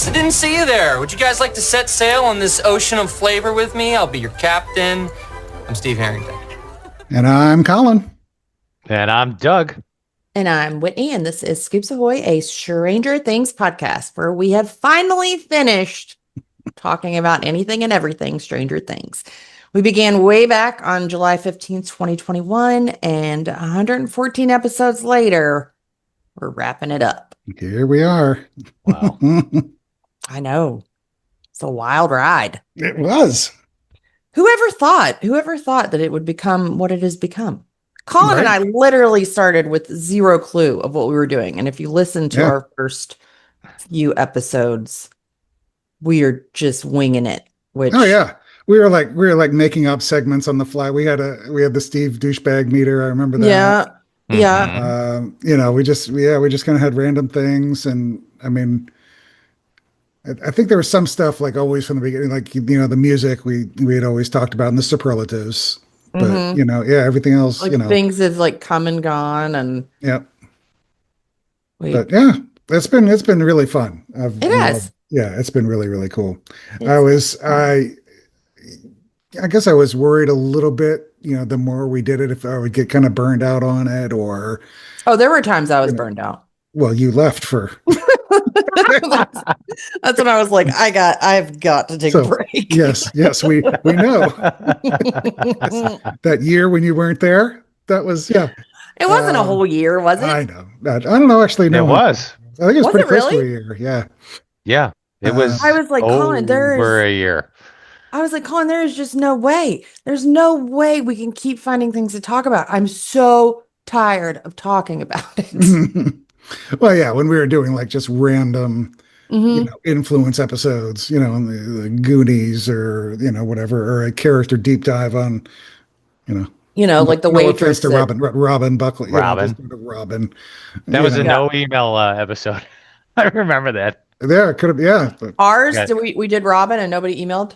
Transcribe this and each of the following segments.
guys, I didn't see you there. Would you guys like to set sail on this ocean of flavor with me? I'll be your captain. I'm Steve Harrington. And I'm Collin. And I'm Doug. And I'm Whitney, and this is Scoops Ahoy, a Stranger Things podcast, where we have finally finished talking about anything and everything Stranger Things. We began way back on July 15th, 2021, and 114 episodes later, we're wrapping it up. Here we are. Wow. I know. It's a wild ride. It was. Whoever thought that it would become what it has become? Collin and I literally started with zero clue of what we were doing. And if you listen to our first few episodes, we are just winging it. Which we were like making up segments on the fly. We had the Steve douchebag meter. I remember that. Yeah. We just kind of had random things, and I mean, I think there was some stuff like always from the beginning, like the music we had always talked about, and the superlatives. But everything else, like things have like come and gone, and but it's been really fun. It has. It's been really, really cool. I guess I was worried a little bit, the more we did it, if I would get kind of burned out on it, or there were times I was burned out. Well, you left for that's when I was like, I've got to take a break. Yes, we know. That year when you weren't there, that was It wasn't a whole year, was it? I know. I don't know. Actually, no. It was. I think it was pretty close really? to a year. Yeah. Yeah. It was. I was like, Collin, over a year. I was like, Collin, there is just no way. There's no way we can keep finding things to talk about. I'm so tired of talking about it. Well, yeah, when we were doing like just random, influence episodes, on the Goonies or whatever, or a character deep dive on, like the waitress to Robin Buckley. Robin. Robin. That was a no email episode. I remember that. Yeah, it could have. Yeah, but ours. We did Robin and nobody emailed.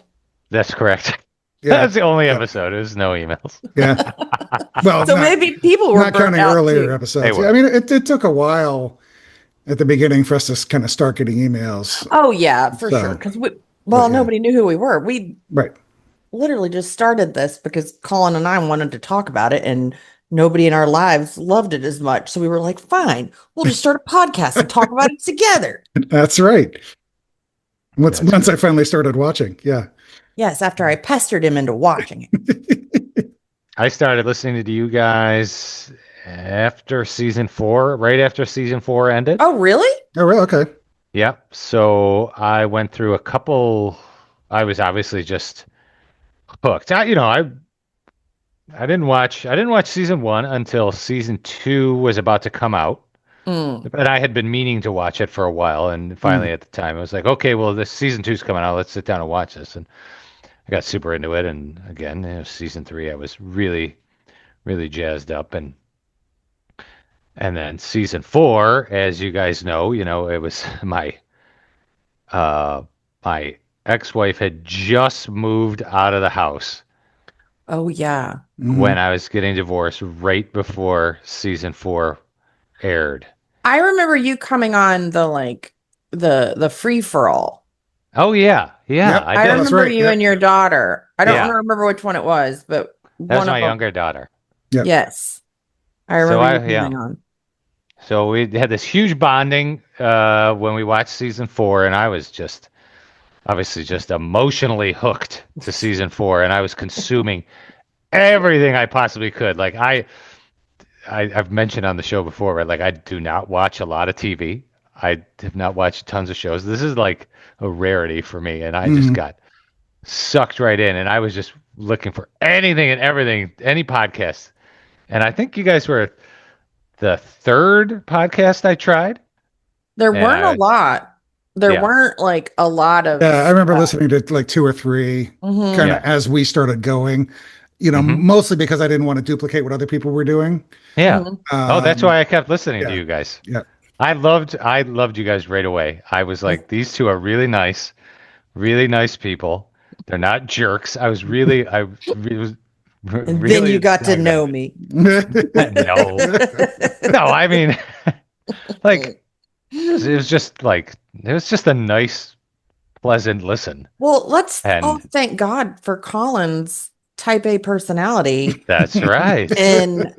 That's correct. Yeah. That's the only episode. It was no emails. Yeah. Well, so maybe people were not counting earlier episodes. I mean, it took a while at the beginning for us to kind of start getting emails. Oh yeah, for sure. Because nobody knew who we were. We literally just started this because Collin and I wanted to talk about it, and nobody in our lives loved it as much. So we were like, fine, we'll just start a podcast and talk about it together. That's right. Once I finally started watching, Yes, after I pestered him into watching it. I started listening to you guys after season 4, right after season 4 ended. Oh, really? Oh, really? Okay. Yep. So I went through a couple. I was obviously just hooked. I didn't watch season 1 until season 2 was about to come out. But I had been meaning to watch it for a while, and finally at the time I was like, okay, well, this season 2's coming out. Let's sit down and watch this. And I got super into it. And again, season 3, I was really, really jazzed up. And then season 4, as you guys know, it was my ex-wife had just moved out of the house. Oh yeah. When I was getting divorced right before season 4 aired. I remember you coming on the free for all. Oh yeah. Yep. I remember you and your daughter. I don't Yeah. remember which one it was, but That's one my of them. younger daughter. Yep. Yes. I remember you coming on. So we had this huge bonding when we watched season 4, and I was just obviously just emotionally hooked to season 4, and I was consuming everything I possibly could. Like I've mentioned on the show before, right? Like I do not watch a lot of TV. I have not watched tons of shows. This is like a rarity for me, and I just got sucked right in, and I was just looking for anything and everything, any podcast. And I think you guys were the 3rd podcast I tried. There weren't a lot. There weren't like a lot of. Yeah, I remember listening to like 2 or 3 kind of as we started going. Mostly because I didn't want to duplicate what other people were doing. Yeah. That's why I kept listening to you guys. Yeah. I loved you guys right away. I was like, these two are really nice people. They're not jerks. I was really and then you got to know me. No, I mean, like it was just a nice pleasant listen. Well, let's all And thank God for Colin's type A personality that's right. in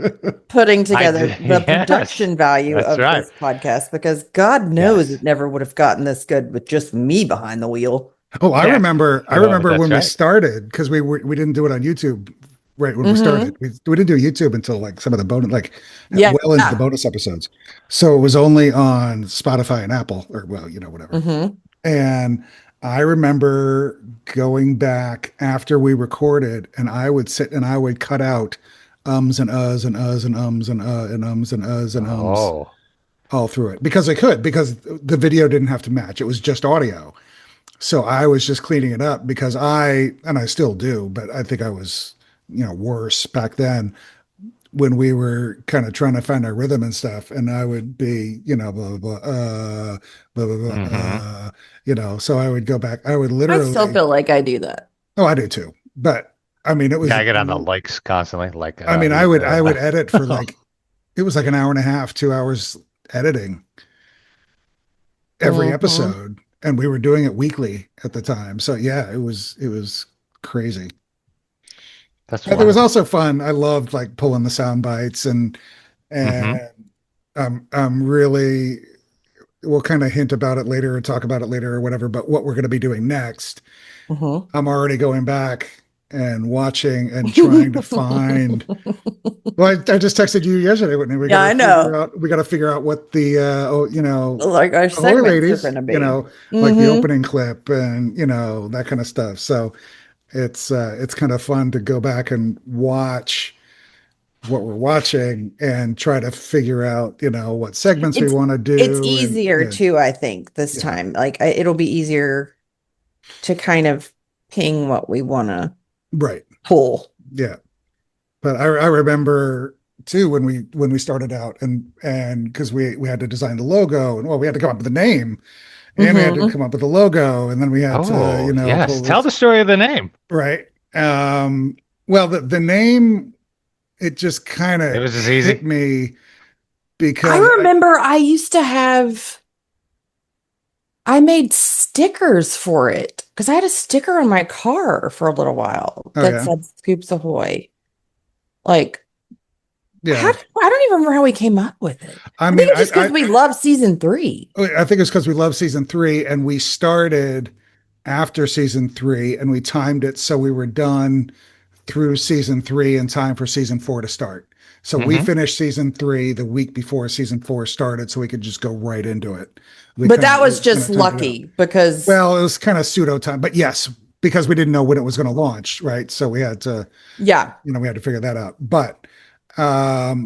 putting together the Yes, production value that's of right. this podcast, because God knows Yes. it never would have gotten this good with just me behind the wheel. Oh, I Yes. remember. I No, remember that's when we right. started because we didn't do it on YouTube right when we Mm-hmm. started. We didn't do YouTube until like some of the bonus, like Yeah. well into the bonus episodes. So it was only on Spotify and Apple, or well, whatever. Mm-hmm. And I remember going back after we recorded, and I would sit and I would cut out ums and uhs and uhs and ums and and ums and uhs and ums Oh, all through it because I could because the video didn't have to match. It was just audio. So I was just cleaning it up because and I still do, but I think I was, worse back then when we were kind of trying to find our rhythm and stuff. And I would be, blah, blah, blah, blah, blah, blah, hmm so I would go back. I would I still literally, feel like I do that. oh, I do too. But I mean, it was, yeah, I get on the likes constantly. Like, I mean, I would edit for like, it was like an hour and a half, 2 hours editing every Mhm. episode, and we were doing it weekly at the time. So yeah, it was crazy. that's But it was wonderful. also fun. I loved like pulling the sound bites and hmm I'm really we'll kind of hint about it later or talk about it later or whatever, but what we're going to be doing next, Mhm. I'm already going back and watching and trying to find. Well, I just texted you yesterday, Whitney. Yeah, I know. We got to figure out what the Like our Ahoy segments are ladies, going to be. like the Hmm. opening clip and that kind of stuff. So it's kind of fun to go back and watch what we're watching and try to figure out, what segments we It's want to it's do. And easier yeah, too, I think, this yeah, time. Like it'll be easier to kind of ping what we want to right. pull. Yeah. But I remember too when we started out and because we had to design the logo and well, we had to come up with a name and we had to Hmm. come up with a logo and then we had to, Oh, yes. pull Tell this the story of the name. right. Well, the name, it just kind It of was as hit easy. me I because remember I used to have, I made stickers for it because I had a sticker on my car for a little while oh that yeah, said Scoops Ahoy. Like, yeah. I don't even remember how we came up with it. I I think mean, it's just because we love season 3. I think it's because we love season 3 and we started after season 3 and we timed it so we were done through season 3 in time for season 4 to start. So we hmm finished season 3 the week before season 4 started so we could just go right into it. But that was We just timed it out. lucky because, Well, it was kind of pseudo time, but yes, because we didn't know when it was going to launch, right? So we had to, yeah. we had to figure that out. But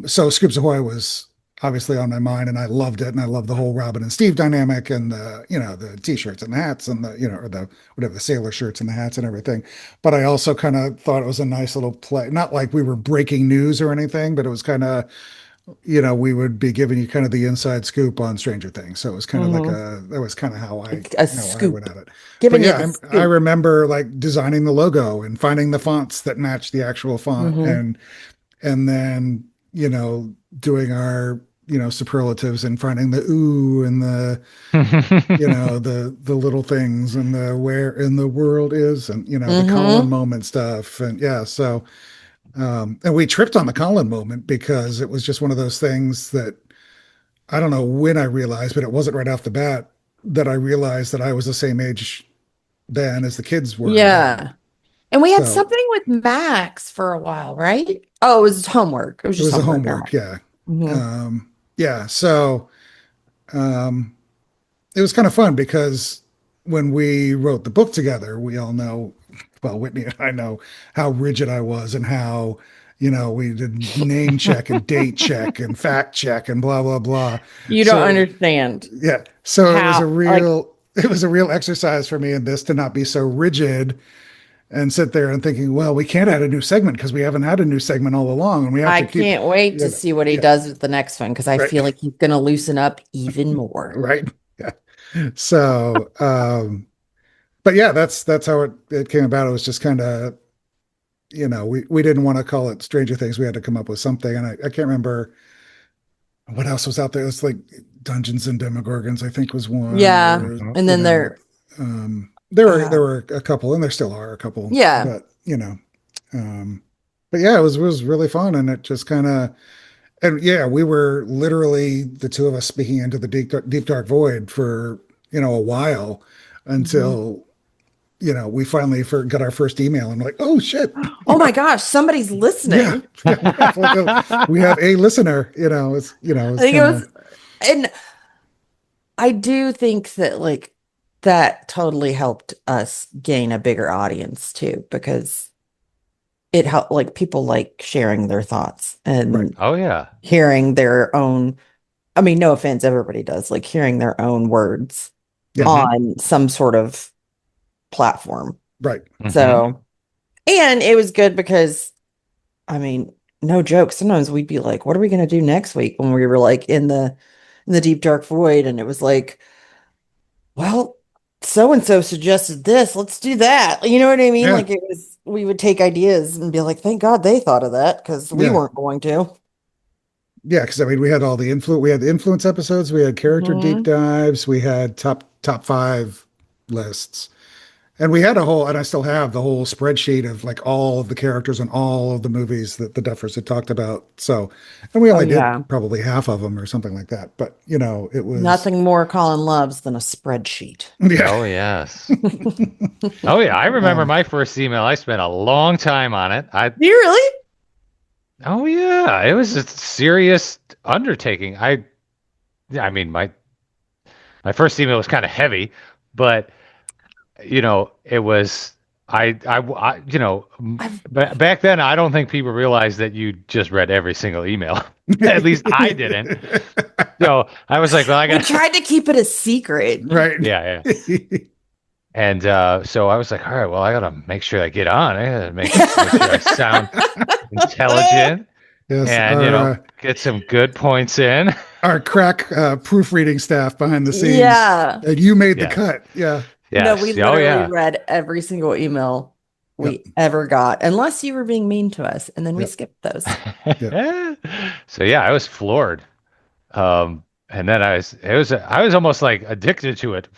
so Scoops Ahoy was obviously on my mind, and I loved it, and I loved the whole Robin and Steve dynamic, and the t-shirts and the hats, and or the whatever the sailor shirts and the hats and everything. But I also kind of thought it was a nice little play, not like we were breaking news or anything, but it was kind of we would be giving you kind of the inside scoop on Stranger Things. So it was kind of like Hmm. that was kind of how I A went scoop. at it. But Giving you yeah, the I scoop. remember like designing the logo and finding the fonts that match the actual font Hmm. and then doing our superlatives and finding the ooh and the the little things and the where in the world is and the Collin Hmm. moment stuff and yeah so and we tripped on the Collin moment because it was just one of those things that I don't know when I realized, but it wasn't right off the bat that I realized that I was the same age then as the kids were then. Yeah. And we had So something with Max for a while, right? Oh, it was homework. It was it just was the homework. Never homework, yeah. mind. Yeah, so um, it was kind of fun because when we wrote the book together, we all know, well, Whitney and I know how rigid I was and how, we did name check and date check and fact check and blah, blah, blah. You don't So understand yeah, so how, like, it was a real exercise for me in this to not be so rigid and sit there and thinking, well, we can't add a new segment because we haven't had a new segment all along and we have I to keep, can't wait to see what he yeah, does with the next one because I right. feel like he's going to loosen up even more. Right. Yeah. So, but yeah, that's how it came about. It was just kind of, we didn't want to call it Stranger Things. We had to come up with something. And I can't remember what else was out there. It's like Dungeons and Demogorgons, I think was one. Yeah. Or, And then there, um, there were a couple, and there still are a couple. Yeah. But but yeah, it was really fun, and it just kind of, and yeah, we were literally the two of us speaking into the deep dark void for a while until we finally got our first email, and we're like, oh shit, Oh my gosh, somebody's listening. we have a listener. I think it was, and I do think that like that totally helped us gain a bigger audience too, because it helped, like, people like sharing their thoughts and Right. Oh yeah. hearing their own. I mean, no offense, everybody does like hearing their own words Yeah. on some sort of platform. right. So, and it was good because, I mean, no joke. Sometimes we'd be like, "What are we going to do next week?" When we were like in the deep dark void, and it was like, "Well, so and so suggested this. Let's do that." You know what I mean? Yeah. Like it was. We would take ideas and be like, "Thank God they thought of that because we Yeah. weren't going to." Yeah, because I mean, we had all the influence episodes, we had character deep Mhm. dives, we had top 5 lists, and we had and I still have the whole spreadsheet of like all of the characters and all of the movies that the Duffers had talked about. So, and we only yeah. did probably half of them or something like that. But it was Nothing more Colin loves than a spreadsheet. Yeah, Oh yes. Oh yeah. I remember my first email. I spent a long time on it. Do you really? Oh yeah. It was a serious undertaking. I mean my first email was kind of heavy, but it was back then I don't think people realized that you just read every single email. At least I didn't. So I was like, well, I We got tried to keep it a secret. right. yeah. And so I was like, all right, well, I got to make sure I get on. I got to make sure I sound intelligent Yes, and, get some good points in. our crack proofreading staff behind the scenes. Yeah. And you made the Yes. cut. Yeah. Yes. No, we Oh, literally yeah. read every single email we ever got, unless you were being mean to us, and then we Yep. skipped those. So yeah, I was floored. And then I was almost like addicted to it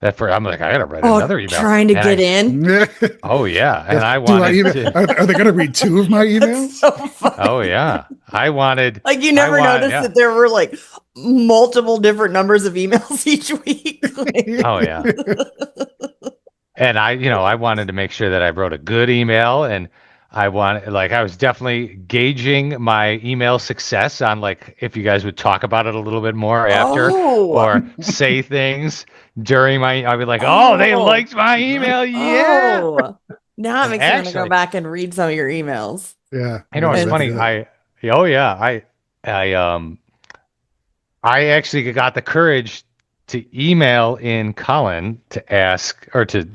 I'm like, I gotta write another email. Trying to And get in. Oh yeah. And I Do wanted email? Are they going to read 2 of my emails? So funny. oh yeah. I wanted Like you never noticed yeah. that there were like multiple different numbers of emails each week. Like, Oh yeah. And I wanted to make sure that I wrote a good email, and I was definitely gauging my email success on like if you guys would talk about it a little bit more after or say things during I'd be like, oh, they liked my email. Yeah. Oh. Now it makes me want to go Actually- back and read some of your emails. Yeah. I know it's Yeah, funny. I actually got the courage to email in Collin to ask or to,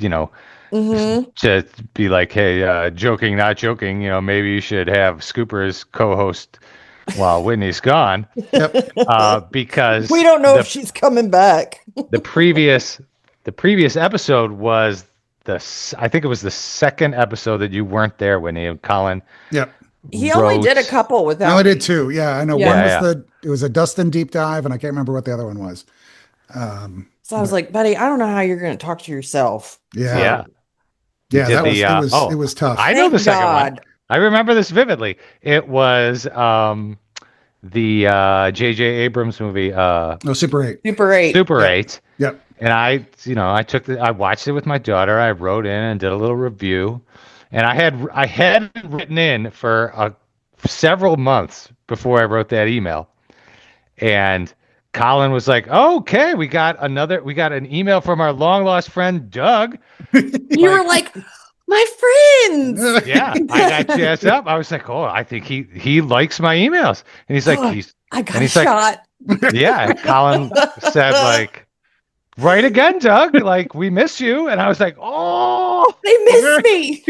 Mm-hmm. to be like, hey, joking, not joking, maybe you should have Scoopers co-host while Whitney's gone. Yep. Because We don't know if she's coming back. the previous episode was I think it was the second episode that you weren't there, Whitney, and Collin. Yep. He only did a couple without. I only did 2. Yeah, I know. Yeah. One was it was a Dustin deep dive, and I can't remember what the other one was. So I was like, buddy, I don't know how you're going to talk to yourself. Yeah. Yeah. Yeah, did that the, it was tough. I know the Thank second one. God. I remember this vividly. It was the J.J. Abrams movie, Super 8. Super 8. Super 8. Yep. And I watched it with my daughter. I wrote in and did a little review, and I had written in for several months before I wrote that email, and Collin was like, oh, "Okay, we got an email from our long lost friend Doug." You were like, my friends. Yeah, I got jazzed up. I was like, "Oh, I think he likes my emails," and he's like, I got and he's shot. Yeah. And Collin said like, right again, Doug. Like, we miss you. And I was like, oh, They miss me.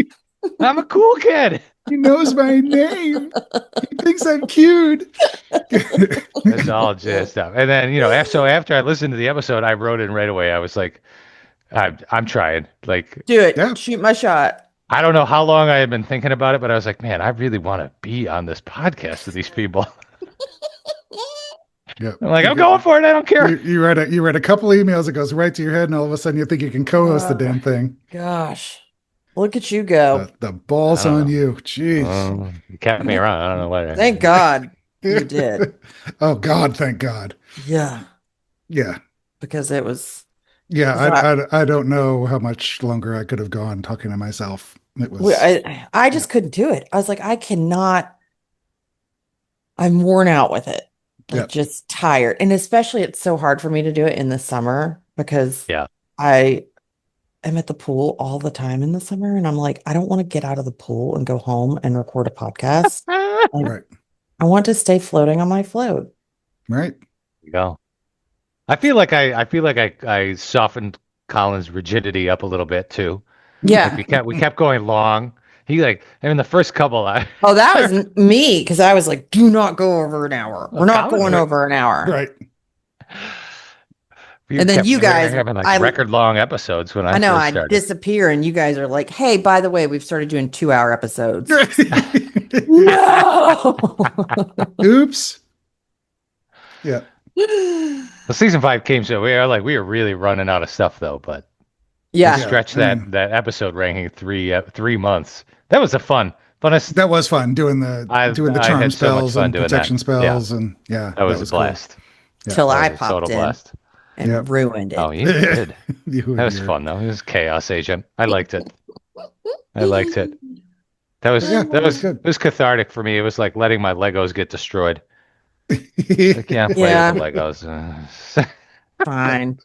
I'm a cool kid. He knows my name. He thinks I'm cute. It's all jazzed up. And then, after I listened to the episode, I wrote in right away. I was like, I'm trying. Like, Do it. Yeah. Shoot my shot. I don't know how long I had been thinking about it, but I was like, man, I really want to be on this podcast with these people. Yep. I'm like, I'm going for it. I don't care. You read a couple emails, it goes right to your head, and all of a sudden you think you can co-host the damn thing. Gosh, look at you go. The balls I don't on know. you. Jeez. You kept me around. I don't know what. Thank God you did. Oh God, thank God. Yeah, Yeah. because it was. Yeah, I don't know how much longer I could have gone talking to myself. It was I just couldn't do it. I was like, I cannot. I'm worn out with it. Like Yep. just tired. And especially it's so hard for me to do it in the summer because Yeah. I am at the pool all the time in the summer. And I'm like, I don't want to get out of the pool and go home and record a podcast. Like, right. I want to stay floating on my float. Right. You go. I feel like I softened Colin's rigidity up a little bit too. Yeah. Like we kept going long. He the first couple Oh, that was me because I was like, do not go over an hour. We're not Colin, going over an hour. Right. And then you guys, were having like record long episodes when I know first I started. disappear and you guys are like, hey, by the way, we've started doing 2-hour episodes. No. Oops. Yeah. Well, season 5 came, so we were really running out of stuff though. But Yeah. stretch that episode ranking 3 months. That was funnest. That was fun doing the charm had so much spells fun and doing protection that. spells and that was a blast. Cool. Till That I was a popped total in blast. and ruined it. Oh, you did. That That was fun though. It was Chaos Agent. I liked it. That was good. it was cathartic for me. It was like letting my Legos get destroyed. I can't play Yeah. with the Legos. Fine.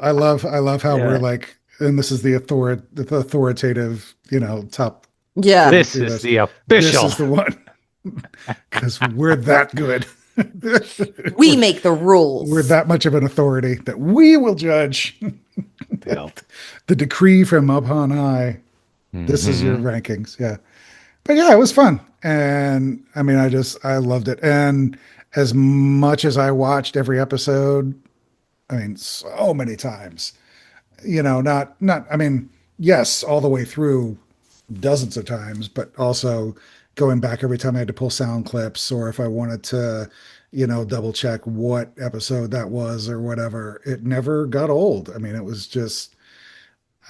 I love how we're like, and this is the authoritative, top. Yeah. This is the official. This is the one because we're that good. We make the rules. We're that much of an authority that we will judge. Yeah. The decree from up on high. This is your rankings. Yeah. But yeah, it was fun. And I mean, I loved it. And as much as I watched every episode, I mean, so many times, I mean, yes, all the way through dozens of times, but also going back every time I had to pull sound clips or if I wanted to, double check what episode that was or whatever, it never got old. I mean, it was just,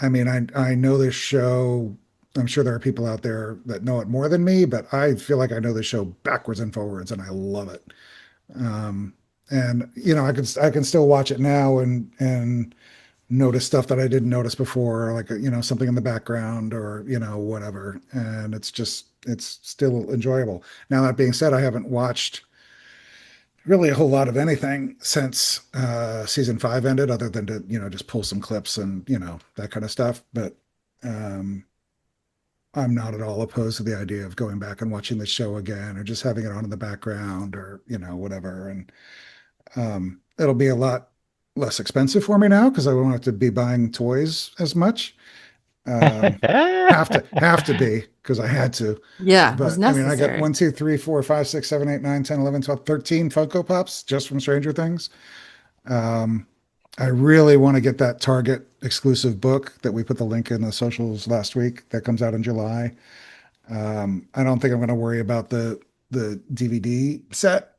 I mean, I know this show. I'm sure there are people out there that know it more than me, but I feel like I know this show backwards and forwards, and I love it. And I can still watch it now and notice stuff that I didn't notice before, like something in the background or whatever. And it's still enjoyable. Now that being said, I haven't watched really a whole lot of anything since season 5 ended, other than to just pull some clips and that kind of stuff. But I'm not at all opposed to the idea of going back and watching the show again or just having it on in the background or, whatever. And it'll be a lot less expensive for me now because I won't have to be buying toys as much. Have to be because I had to. Yeah. It But was I mean, necessary. I got 1, 2, 3, 4, 5, 6, 7, 8, 9, 10, 11, 12, 13 Funko Pops just from Stranger Things. I really want to get that Target exclusive book that we put the link in the socials last week that comes out in July. I don't think I'm going to worry about the DVD set.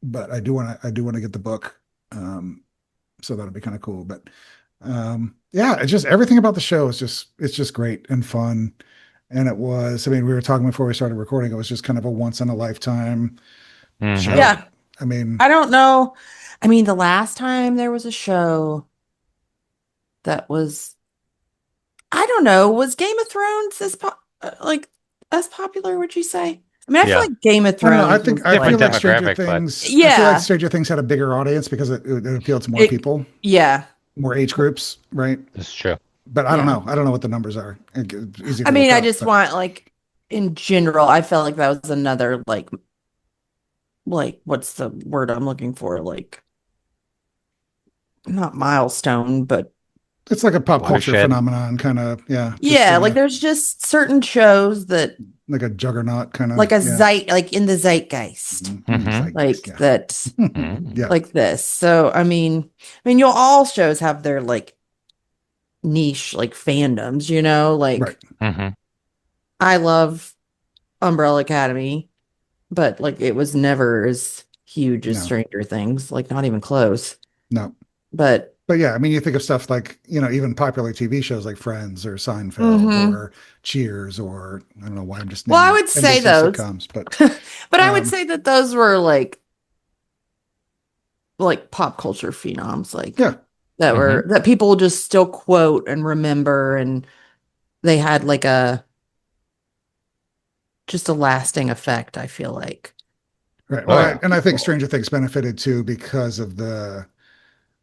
But I do want to get the book. So that'll be kind of cool. But yeah, it's just everything about the show is just great and fun. And it was, I mean, we were talking before we started recording, it was just kind of a once in a lifetime show. Yeah. I mean, I don't know. I mean, the last time there was a show that was, I don't know, was Game of Thrones as popular, would you say? I mean, I feel like Game of I Thrones. don't know. I feel Different like Stranger demographic, but- Things. I Yeah. feel like Stranger Things had a bigger audience because it appealed to more people, Yeah. more age groups, right? That's true. But I don't know. I don't know what the numbers are. Easy to I mean, look I up, just but- want in general, I felt like that was another like what's the word I'm looking for? Like not milestone, but It's like a pop culture Watershed. phenomenon, kind of. Yeah. Just, yeah, like there's just certain shows that like a juggernaut kind of like like in the zeitgeist, Mhm. like yeah. that, Mhm. Yeah. like this. So I mean, all shows have their like niche like fandoms, like Right. Mhm. I love Umbrella Academy, but like it was never as huge as No. Stranger Things, like not even close. No. But But yeah, I mean, you think of stuff like, even popular TV shows like Friends or Seinfeld Mhm. or Cheers, or I don't know why I'm just well, I naming would say NBC those, sitcoms, but but I would um, say that those were like pop culture phenoms, like yeah, that people just still quote and remember, and they had like a just a lasting effect, I feel like. right. Oh, Well, yeah. and I think Stranger Things benefited too because of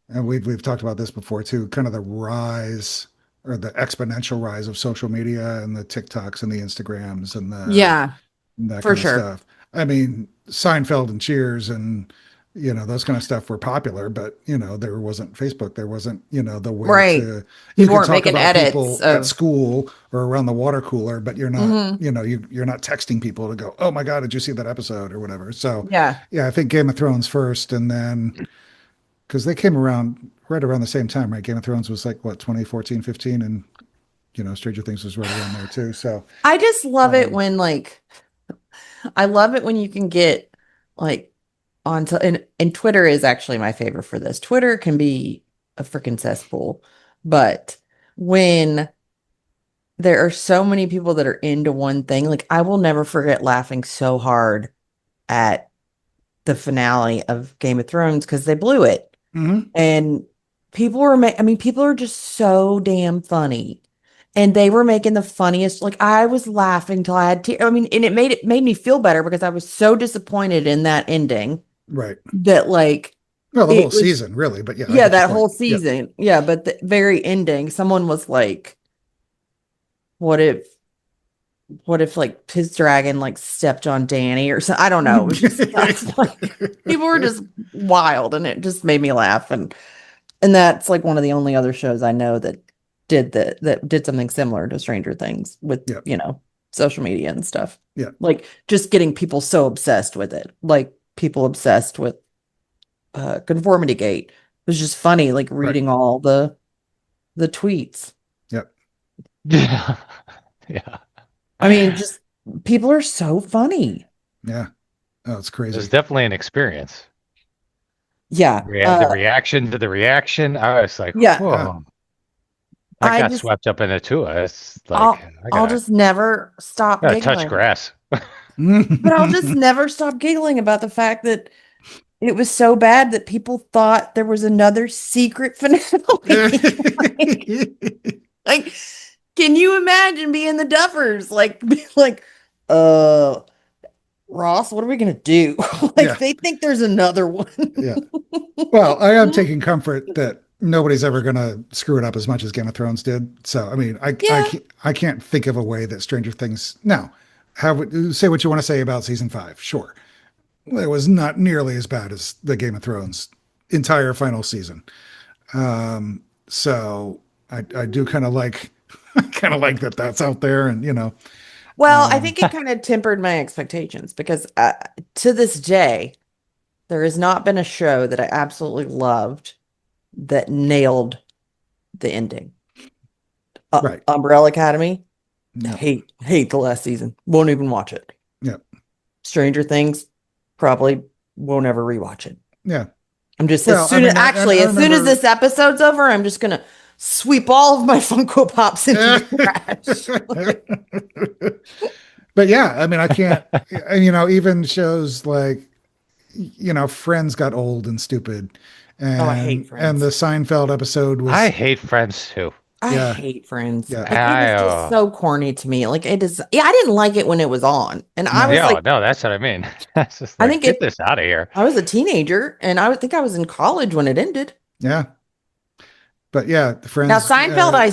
and we've talked about this before too, kind of the rise or the exponential rise of social media and the TikToks and the Instagrams and Yeah, that for kind of sure. stuff. I mean, Seinfeld and Cheers and those kind of stuff were popular, but there wasn't Facebook, there wasn't the way Right. to you People could weren't talk making about edits people at of school or around the water cooler, but you're not Mhm. you're not texting people to go, oh my god, did you see that episode or whatever. So Yeah. yeah, I think Game of Thrones first, and then because they came around right around the same time, right? Game of Thrones was like what, 2014, 15, and Stranger Things was right around there too. So I just love it um, when I love it when you can get like onto and Twitter is actually my favorite for this. Twitter can be a freaking cesspool, but when there are so many people that are into one thing, like I will never forget laughing so hard at the finale of Game of Thrones because they blew it. mhm. And I mean, people are just so damn funny. And they were making the funniest, like I was laughing till I had tears. I mean, and it made me feel better because I was so disappointed in that ending Right. that like Well, the it whole was, season, really, but yeah, I yeah, get your that point. whole Yeah. season. Yeah, but the very ending, someone was like, what if like his dragon like stepped on Danny or something? I don't know. It was just stuff like people were just wild and it just made me laugh. And that's like one of the only other shows I know that did something similar to Stranger Things with, Yeah. social media and stuff. Yeah. Like just getting people so obsessed with it. Like people obsessed with Conformity Gate. It was just funny, like Right. reading all the tweets. Yep. Yeah. Yeah. I mean, just people are so funny. Yeah. Oh, it's It was crazy. definitely an experience. Yeah. The reaction to the reaction, I was like, Yeah. whoa. I I got just swept up in it too. It's like I'll I I'll gotta just never stop gotta touch giggling. grass. But I'll just never stop giggling about the fact that it was so bad that people thought there was another secret finale. Like, can you imagine being the Duffers? Like, uh, Ross, what are we gonna do? Like, Yeah. they think there's another one. Yeah. Well, I am taking comfort that nobody's ever going to screw it up as much as Game of Thrones did. So, I mean, Yeah. I can't think of a way that Stranger Things. Now, say what you want to say about season 5. Sure, it was not nearly as bad as the Game of Thrones entire final season. So I do kind of like, that that's out there, and Well, I um, think it kind of tempered my expectations because to this day, there has not been a show that I absolutely loved that nailed the ending. right. Umbrella Academy, Yeah. hate the last season. Won't even watch it. Yeah. Stranger Things, probably won't ever rewatch it. Yeah. I'm just Well, as soon I as mean, actually I as soon as remember. this episode's over, I'm just gonna sweep all of my Funko Pops into the trash. But yeah, I mean, I can't, even shows like, Friends got old and stupid, Oh, I hate and the Friends. Seinfeld episode I was, hate Friends too. I yeah, hate Friends. yeah, Like it is just so corny to me. Like it is. Yeah, I didn't like it when it was on, and I no, was like, No, that's what I mean. That's just I like, think get this out of here. I was a teenager, and I would think I was in college when it ended. yeah, but yeah, the Now Friends. Seinfeld, I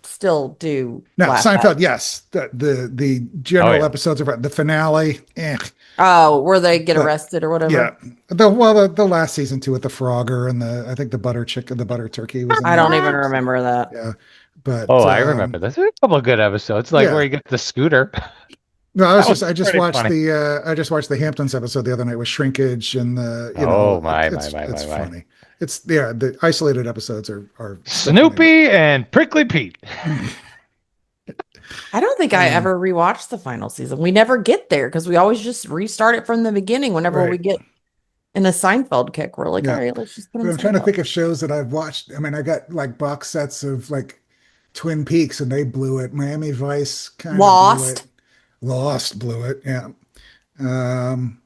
still do No, laugh Seinfeld, at. yes, the Oh general yeah. episodes of the finale, Oh, where they get but arrested or whatever. yeah, the last season too with the Frogger and I think the the butter turkey was in I there. don't even remember that. Yeah, but Oh, I remember. There's a couple of good episodes, like where yeah. you get the scooter. No, That was I just pretty watched funny. I just watched the Hamptons episode the other night with Shrinkage and Oh my it's funny. It's the isolated episodes are so funny, Snoopy and Prickly Pete. I don't think I ever rewatched the final season. We never get there because we always just restart it from the beginning whenever we Right. get in a Seinfeld kick. We're like, all Yeah. right, let's just put But in I'm trying to Seinfeld. think of shows that I've watched. I mean, I got like box sets of like Twin Peaks and they blew it. Miami Vice kind of blew it. Lost. Lost blew it. Yeah. Um,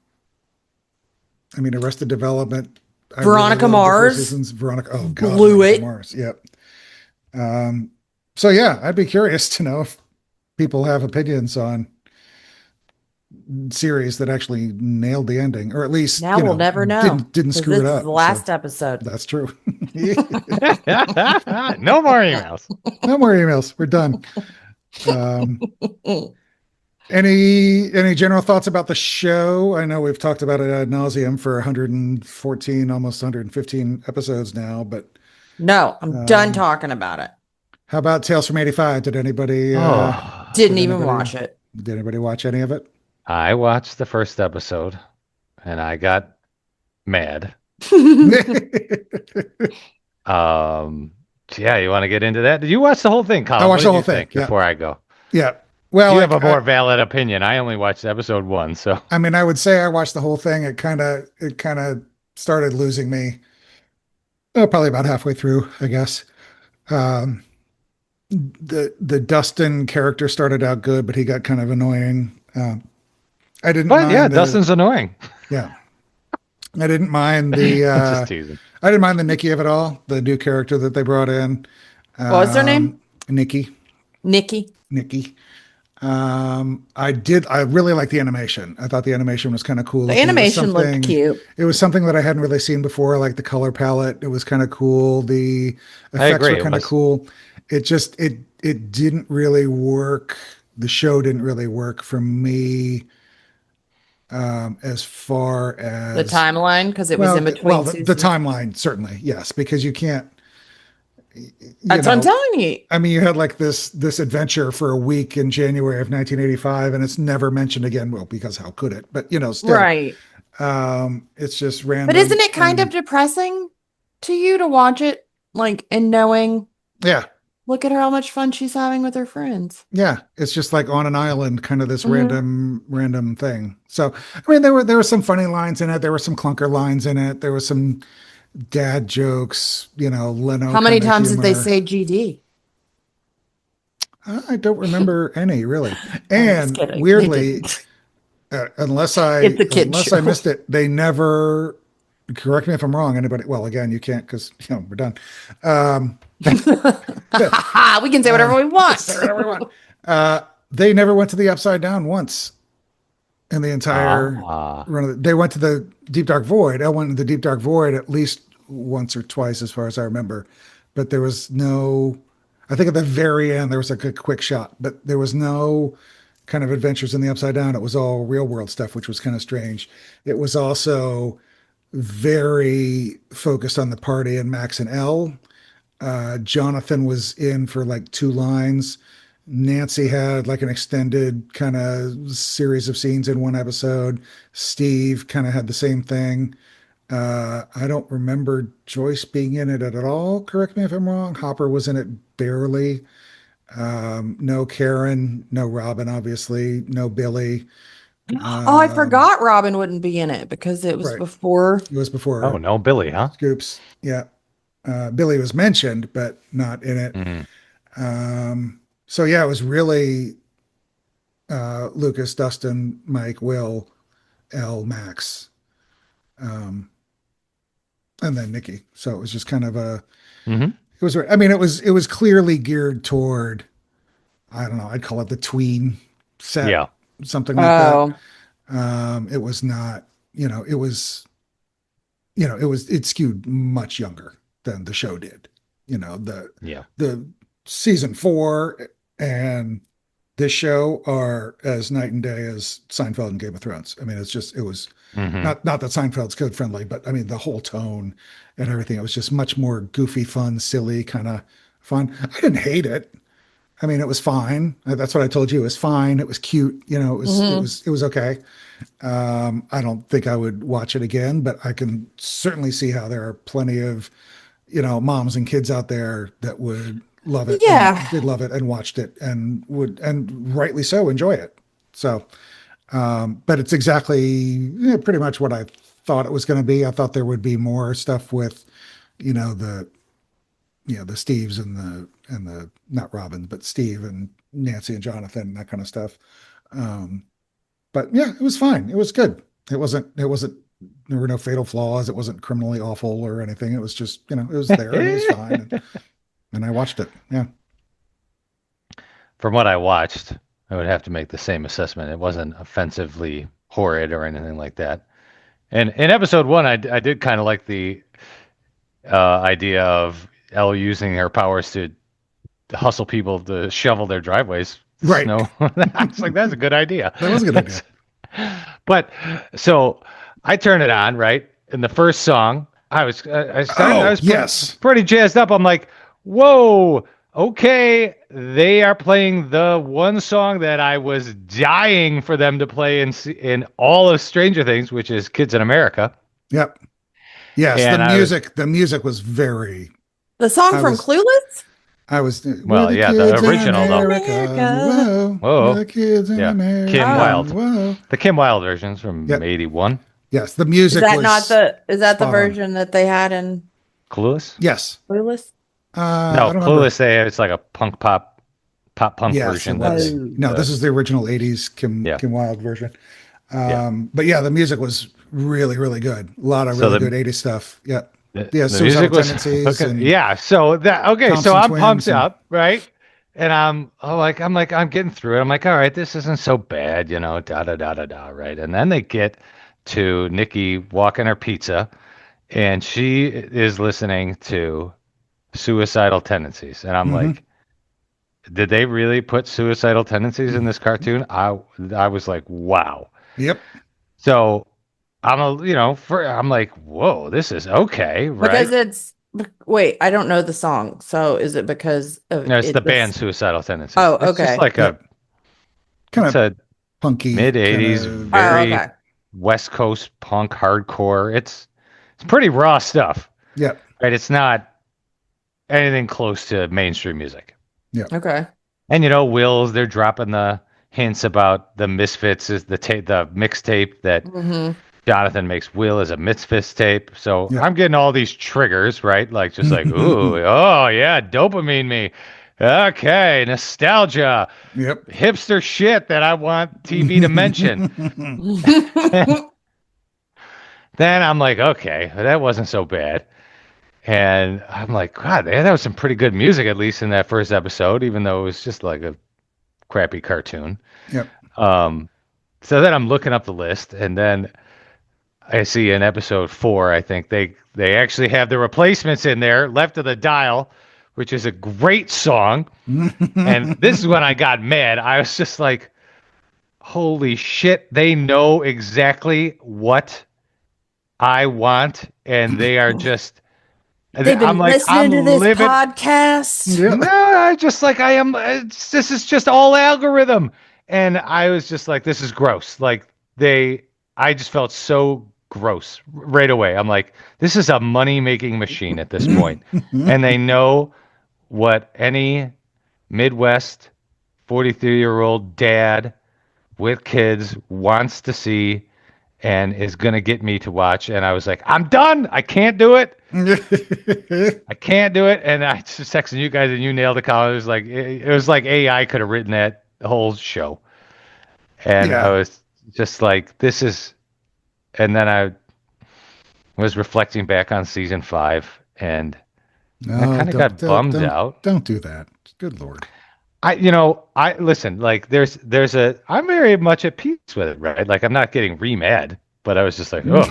I mean, Arrested Development. I really Veronica loved the first Mars seasons. Veronica. Oh God, blew Veronica it. Mars. Yep. So yeah, I'd be curious to know if people have opinions on series that actually nailed the ending, or at least Now we'll never know didn't because screw it this is up. the So last episode. that's true. No more emails. No more emails. We're done. Um, any general thoughts about the show? I know we've talked about it ad nauseum for 114, almost 115 episodes now, but No, I'm done talking about it. how about Tales from 85? Did anybody Oh, Didn't even watch it. did anybody watch any of it? I watched the first episode and I got mad. Yeah, you want to get into that? Did you watch the whole thing, Colin? I watched What the did whole you thing, think yeah. before I go? Yeah. Well, You have a more valid opinion. I only watched episode 1, so I mean, I would say I watched the whole thing. It kind of started losing me. Oh, probably about halfway through, I guess. Um, the Dustin character started out good, but he got kind of annoying. I didn't But mind yeah, Dustin's annoying. yeah. I didn't mind Just teasing. I didn't mind the Nikki of it all, the new character that they brought in. What was her name? Nikki. Nikki. I really liked the animation. I thought the animation was kind of cool. The looking. It was animation looked something- cute. It was something that I hadn't really seen before, like the color palette. It was kind of cool. The I effects agree. were It kind of was- cool. It didn't really work. The show didn't really work for me as far as The timeline, because it was in between well, the seasons. timeline certainly, yes, because you can't. That's what I'm telling you. I mean, you had like this adventure for a week in January of 1985, and it's never mentioned again. Well, because how could it? But still, Right. It's just random. But isn't it kind and- of depressing to you to watch it, like, and knowing, Yeah, look at her, how much fun she's having with her friends? yeah. It's just like on an island, kind of this Mhm. random thing. So, I mean, there were some funny lines in it. There were some clunker lines in it. There was some dad jokes. Leno. How many kind of times did they humor. say GD? I don't remember any really. just And kidding. They weirdly, didn't. unless I It's a kid show. missed it, they never. Correct me if I'm wrong. Anybody? Well, again, you can't because we're done. We can say whatever we want. They never went to the Upside Down once in the entire run of they went to the Deep Dark Void. I went to the Deep Dark Void at least once or twice, as far as I remember. But there was no. I think at the very end there was like a quick shot, but there was no kind of adventures in the Upside Down. It was all real world stuff, which was kind of strange. It was also very focused on the party and Max and Elle. Jonathan was in for like 2 lines. Nancy had like an extended kind of series of scenes in one episode. Steve kind of had the same thing. I don't remember Joyce being in it at all. Correct me if I'm wrong. Hopper was in it barely. No Karen, no Robin, obviously, no Billy. Oh, I forgot Robin wouldn't be in it because it was Right. before. It was before Oh, no, Billy, huh? Scoops. Yeah. Billy was mentioned, but not in it. Mhm. So yeah, it was really Lucas, Dustin, Mike, Will, L, Max, and then Nikki. So it was just kind of a. Mhm. It was. I mean, it was clearly geared toward. I don't know. I'd call it the tween set. Yeah. Something like that. Oh, It was not. It was. It skewed much younger than the show did. Yeah. The season 4 and this show are as night and day as Seinfeld and Game of Thrones. I mean, it was Mhm. not that Seinfeld's kid friendly, but I mean, the whole tone and everything, it was just much more goofy, fun, silly, kind of fun. I didn't hate it. I mean, it was fine. That's what I told you. It was fine. It was cute. It was okay. I don't think I would watch it again, but I can certainly see how there are plenty of, moms and kids out there that would love it. Yeah. And did love it and watched it and rightly so enjoy it. So, but it's exactly pretty much what I thought it was going to be. I thought there would be more stuff with, the Steves and the not Robin, but Steve and Nancy and Jonathan, that kind of stuff. But yeah, it was fine. It was good. It wasn't, there were no fatal flaws. It wasn't criminally awful or anything. It was just, it was there and it was fine. And I watched it. Yeah. From what I watched, I would have to make the same assessment. It wasn't offensively horrid or anything like that. And in episode 1, I did kind of like the idea of Elle using her powers to hustle people to shovel their driveways. Right. Snow. I was like, that's a good idea. That was a good idea. But so I turn it on, right? In the first song, I was pretty jazzed up. I'm like, whoa, okay. They are playing the one song that I was dying for them to play in all of Stranger Things, which is Kids in America. Yep. Yes, And the music was very. The song from Clueless? I was the original though. Whoa. The kids in America. Kim Wilde. Whoa. The Kim Wilde versions from 81. Yes, the music is that the version that they had in Clueless? Yes. Clueless? No, Clueless. It's like a punk version. No, this is the original '80s Kim Wilde version. But yeah, the music was really, really good. A lot of really good '80s stuff. Yeah. The music was okay. Yeah. So I'm pumped up, right? And I'm getting through it. I'm like, all right, this isn't so bad, right? And then they get to Nikki walking her pizza, and she is listening to Suicidal Tendencies, and I'm like, did they really put Suicidal Tendencies in this cartoon? I was like, wow. Yep. So I'm like, whoa, this is okay, right? Because wait, I don't know the song. So is it because of it's the band Suicidal Tendencies? Oh, okay. It's just like a kind of punky mid-'80s, very West Coast punk hardcore. It's pretty raw stuff. Yeah. Right. It's not anything close to mainstream music. Yeah. Okay. And Will's, they're dropping the hints about the Misfits is the mixtape that Jonathan makes Will as a Misfits tape. So I'm getting all these triggers, right? Like just like, ooh, oh yeah, dopamine me. Okay, nostalgia. Yep. Hipster shit that I want TV to mention. Then I'm like, okay, that wasn't so bad. And I'm like, God, that was some pretty good music, at least in that first episode, even though it was just like a crappy cartoon. Yep. So then I'm looking up the list, and then I see in episode 4, I think they actually have the replacements in there, Left of the Dial, which is a great song. And this is when I got mad. I was just like, holy shit, they know exactly what I want, and they are just... They've been listening to this podcast. Yeah. No, this is just all algorithm. And I was just like, this is gross. Like I just felt so gross right away. I'm like, this is a money-making machine at this point. And they know what any Midwest 43-year-old dad with kids wants to see and is going to get me to watch. And I was like, I'm done. I can't do it. I can't do it. And I just texted you guys and you nailed it, Collin. It was like AI could have written that whole show. And I was just like, this is, and then I was reflecting back on season 5 and I kind of got bummed out. Don't do that. Good Lord. I listen, like I'm very much at peace with it, right? Like I'm not getting re-mad, but I was just like, oh,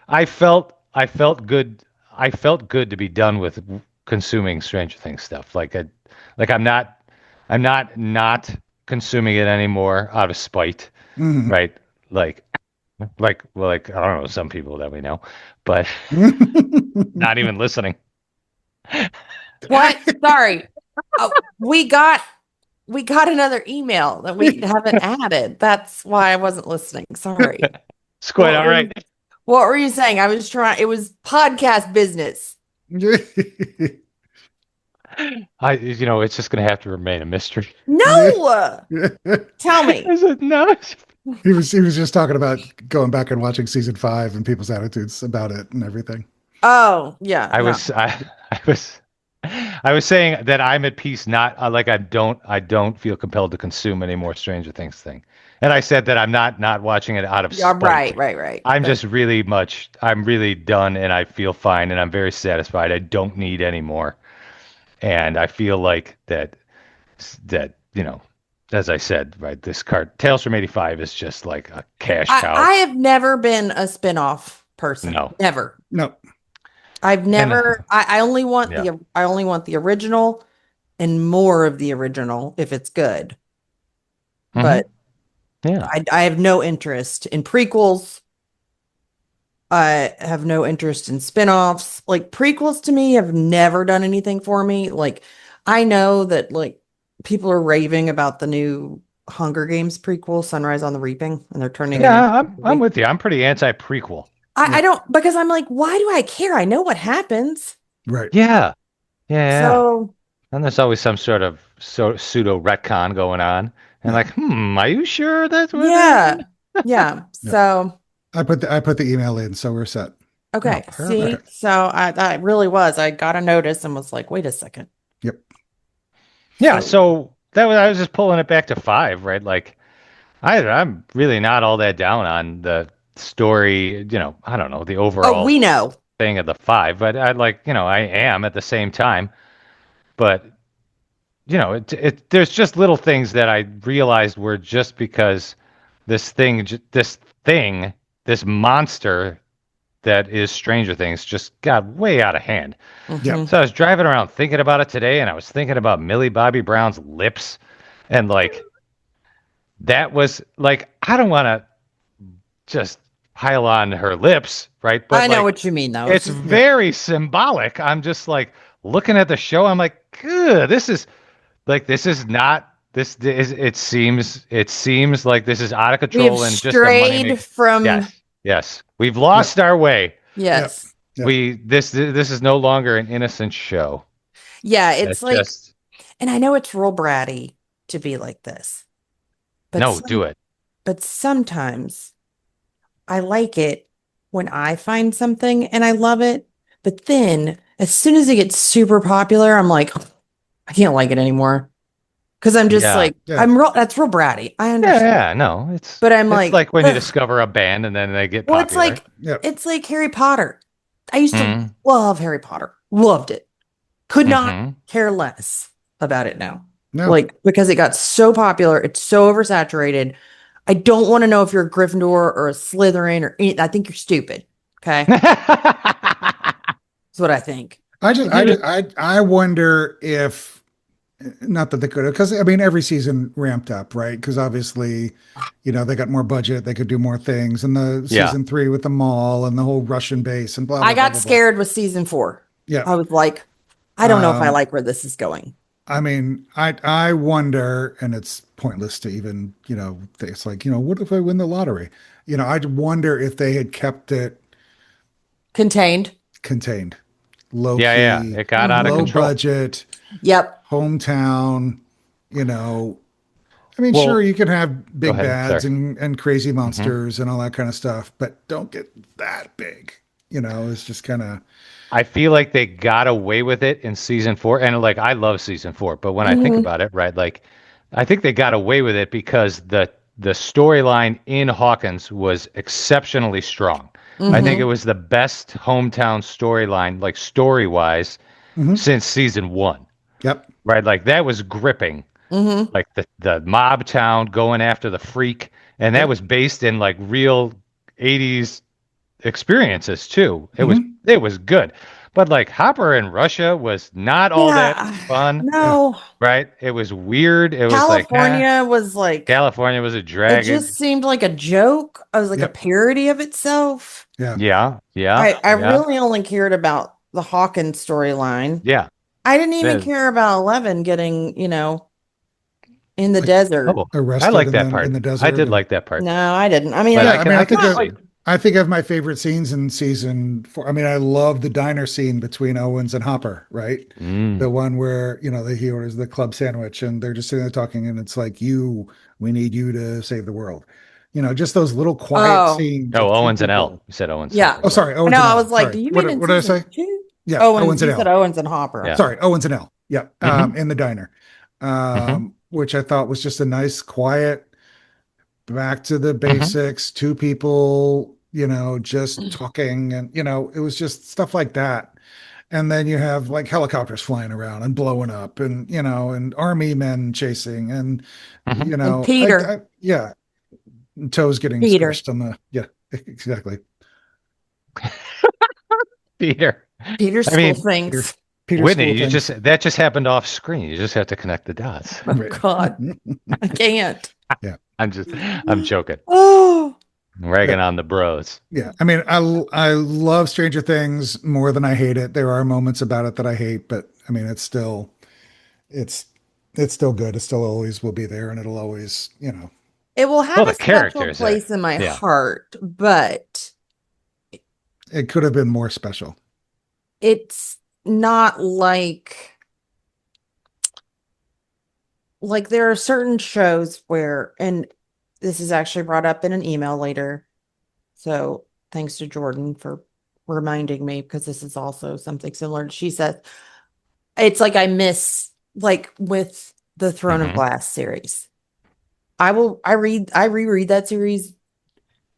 I felt good. I felt good to be done with consuming Stranger Things stuff. I'm not consuming it anymore out of spite, right? Like I don't know, some people that we know, but not even listening. What? Sorry. We got another email that we haven't added. That's why I wasn't listening. Sorry. It's quite all right. What were you saying? It was podcast business. It's just going to have to remain a mystery. No, tell me. I said, no. He was just talking about going back and watching season 5 and people's attitudes about it and everything. Oh, yeah. I no. was saying that I'm at peace. Not like I don't feel compelled to consume any more Stranger Things thing. And I said that I'm not watching it out of Yeah, spite. right. I'm But- just I'm really done, and I feel fine, and I'm very satisfied. I don't need any more, and I feel like that as I said, right, this Tales from '85 is just like a cash cow. I have never been a spin-off person. No. Never. No. I've never. I only want Yeah. I only want the original and more of the original if it's good. Mhm. But Yeah. I have no interest in prequels. I have no interest in spin-offs. Like prequels to me have never done anything for me. Like I know that like people are raving about the new Hunger Games prequel, Sunrise on the Reaping, and they're turning it Yeah, into a I'm movie. with you. I'm pretty anti-prequel. I don't because I'm like, why do I care? I know what happens. Right. Yeah. Yeah. So And there's always some sort of pseudo retcon going on. And like, are you sure that's what yeah. happened? Yeah. So I put the email in, so we're set. okay. Oh, See, perfect. so I really was. I got a notice and was like, wait a second. Yep. Yeah, so I was just pulling it back to 5, right? Like I'm really not all that down on the story, I don't know, the overall Oh, we know. thing of the 5, but I am at the same time. But there's just little things that I realized were just because this monster that is Stranger Things just got way out of hand. Mhm. So I was driving around thinking about it today, and I was thinking about Millie Bobby Brown's lips, and like that was like I don't want to just pile on her lips, right? But I know like, what you mean, though. it's very symbolic. I'm just like looking at the show. I'm like, good. This is not. It seems like this is out of we control have and just a money strayed from Yes. We've lost our way. yes. Yep. This is no longer an innocent show. Yeah, it's like just and I know it's real bratty to be like this. But no, do it. But sometimes I like it when I find something and I love it. But then as soon as it gets super popular, I'm like, I can't like it anymore. Because I'm just Yeah. like, Yeah. that's real bratty. I understand. Yeah, no, it's But I'm it's like, when you ugh. discover a band and then they get Well, popular. Yep. it's like Harry Potter. I used to Mhm. love Harry Potter. Loved it. Could not Mhm. care less about it now. No. Like, because it got so popular, it's so oversaturated. I don't want to know if you're a Gryffindor or a Slytherin or any, I think you're stupid. Okay. That's what I think. I wonder if, not that they could have, because I mean every season ramped up, right? Because obviously, they got more budget, they could do more things, and the Yeah. season 3 with the mall and the whole Russian base and blah. blah I got blah, blah, scared with season 4. Yeah. I was like, I don't know if I Um, like where this is going. I mean, I wonder, and it's pointless to even, it's like, what if I win the lottery? I'd wonder if they had kept it Contained. contained, low Yeah, key, it got out of low control. budget, Yep. hometown, I mean, Well, sure, you can have big ahead, bads sorry. and crazy monsters and all that kind of stuff, but don't get that big. It's just kind of, I feel like they got away with it in season 4, and like I love season 4, but when I think about it, right, like I think they got away with it because the storyline in Hawkins was exceptionally strong. I think it was the best hometown storyline, like story wise, since season 1. yep. Right, like that was gripping. Like the mob town going after the freak, and that was based in like real 80s experiences too. It was good. But like Hopper in Russia was not all that fun. No. Right? It was weird. It was like California was like, California was a it drag. just seemed like a joke. I was like a Yep. parody of itself. Yeah. Yeah. I really only cared about the Hawkins storyline. Yeah. I didn't even Yeah. care about 11 getting, in the desert. Oh, Arrested I like and that then part. in the desert I did and- like that part. No, I didn't. I mean, But Yeah, I mean, I think not that- like I think of my favorite scenes in season 4. I mean, I love the diner scene between Owens and Hopper, right? The one where, he orders the club sandwich and they're just sitting there talking and it's like, we need you to save the world. Just those little quiet Oh. scenes Oh, of two Owens and L. people. You said Owens. Yeah. Oh, sorry. Owens No, and I L. was like, Sorry. do you What, mean in what did I season say? 2? Yeah. Owens, and you L. said Owens and Hopper. Yeah. Sorry. Owens and L. Yeah. Mhm. In the diner. Mhm. Which I thought was just a nice, quiet, back to the Mhm. basics, two people, just talking and, it was just stuff like that. And then you have like helicopters flying around and blowing up and, and army men chasing and, Mhm. And Peter. yeah, toes getting Peter. squished on yeah, exactly. Peter. Peter's I school mean, things. Peter Whitney, school things. that just happened off screen. You just have to connect the dots. Oh, God. I can't. I'm joking. Oh. I'm ragging on the bros. Yeah. I mean, I love Stranger Things more than I hate it. There are moments about it that I hate, but I mean, it's it's still good. It still always will be there and it'll always, It will have Well, the a special characters, place in my yeah. heart, but it could have been more special. it's not like there are certain shows where, and this is actually brought up in an email later. So thanks to Jordan for reminding me, because this is also something similar. She said, it's like I miss, like with the Throne of Mhm. Glass series. I reread that series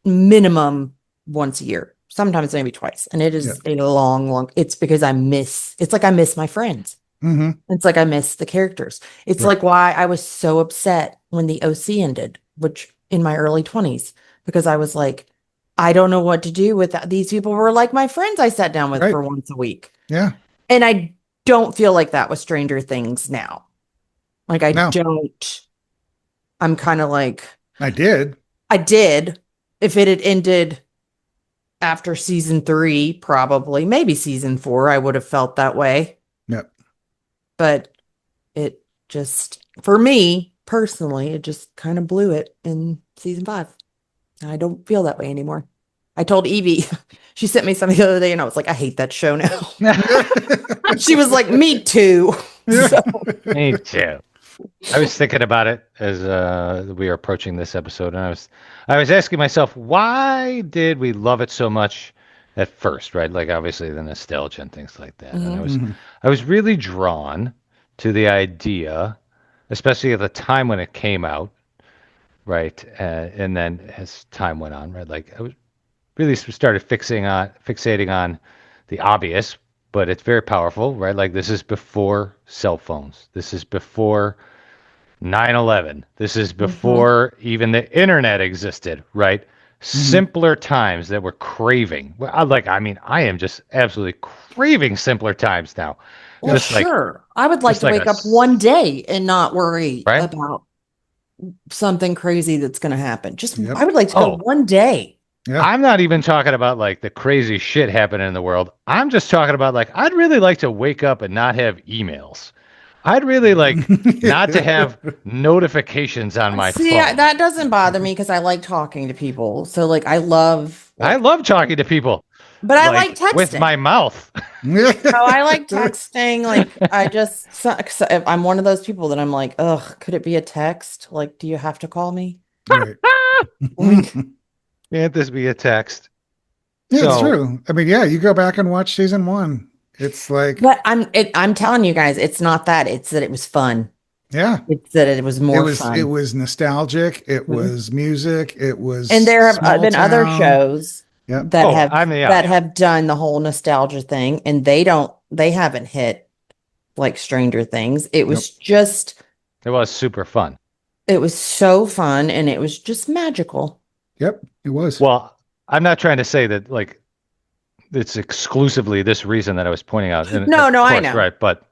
minimum once a year, sometimes maybe twice. And it is a long, it's because it's like I miss my friends. Mm-hmm. It's like I miss the characters. It's Right. like why I was so upset when the OC ended, which in my early 20s, because I was like, I don't know what to do with that. These people were like my friends I sat down with Right. for once a week. Yeah. And I don't feel like that with Stranger Things now. Like No. I'm kind of like, I did. if it had ended after season 3, probably, maybe season 4, I would have felt that way. Yep. But it just, for me personally, it just kind of blew it in season 5. And I don't feel that way anymore. I told Evie, she sent me something the other day and I was like, I hate that show now. She was like, me too. So, Me too. I was thinking about it as we were approaching this episode, and I was asking myself, why did we love it so much at first, right? Like obviously the nostalgia and things like that. And Mhm. I was really drawn to the idea, especially at the time when it came out, right? And then as time went on, right? Like I was really started fixating on the obvious, but it's very powerful, right? Like this is before cell phones. This is before 9/11. This is before even the internet existed, right? Simpler times that we're craving. Well, I am just absolutely craving simpler times now. well, Just like, sure. I would like just to like wake a up one day and not worry Right? about something crazy that's going to happen. Just, Yep. I would like to go Oh. one day. Yeah. I'm not even talking about like the crazy shit happening in the world. I'm just talking about like, I'd really like to wake up and not have emails. I'd really like not to have notifications on my See, phone. that doesn't bother me because I like talking to people. So like I love, I love talking to people. but I like texting. with my mouth. No, I like texting. Like I'm one of those people that I'm like, ugh, could it be a text? Like, do you have to call me? Right. Like, Can't this be a text? Yeah, it's So- true. I mean, yeah, you go back and watch season 1. It's like, but I'm telling you guys, it's not that. It's that it was fun. yeah, It's that it was more it fun. was nostalgic. It Mhm. was music. It was, And there have small been other town. shows Yep. that Oh, have I mean, yeah, that yeah. have done the whole nostalgia thing, and they haven't hit like Stranger Things. It was just, It was super fun. it was so fun, and it was just magical. Yep, it was. Well, I'm not trying to say that like it's exclusively this reason that I was pointing out. And No, of no, I course, know. right? But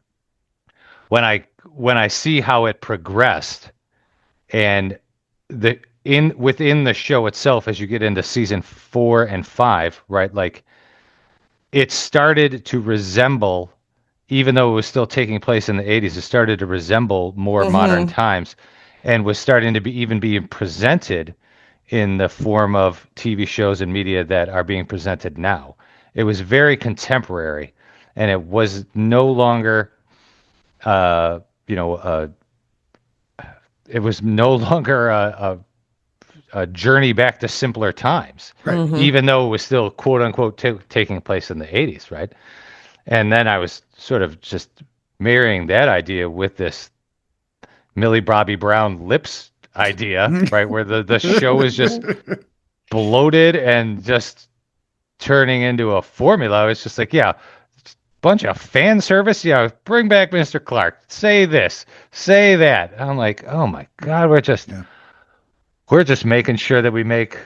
when I see how it progressed, and within the show itself, as you get into season 4 and 5, right? Like it started to resemble, even though it was still taking place in the 80s, it started to resemble more modern times, and was starting to be even being presented in the form of TV shows and media that are being presented now. It was very contemporary, and it was no longer, you know, it was no longer a journey back to simpler times, even though it was still quote unquote taking place in the 80s, right? And then I was sort of just marrying that idea with this Millie Bobby Brown lips idea, right? Where the show is just bloated and just turning into a formula. It's just like, yeah, bunch of fan service. Yeah, bring back Mr. Clark. Say this, say that. I'm like, oh my God, we're just making sure that we make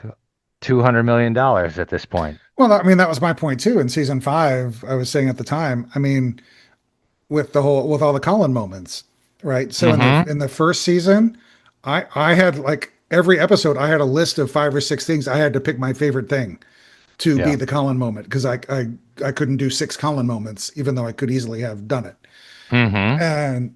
$200 million at this point. Well, I mean, that was my point too. In season 5, I was saying at the time, I mean, with all the Collin moments, right? So in the first season, I had like every episode, I had a list of 5 or 6 things. I had to pick my favorite thing to be the Collin moment, because I couldn't do 6 Collin moments, even though I could easily have done it. And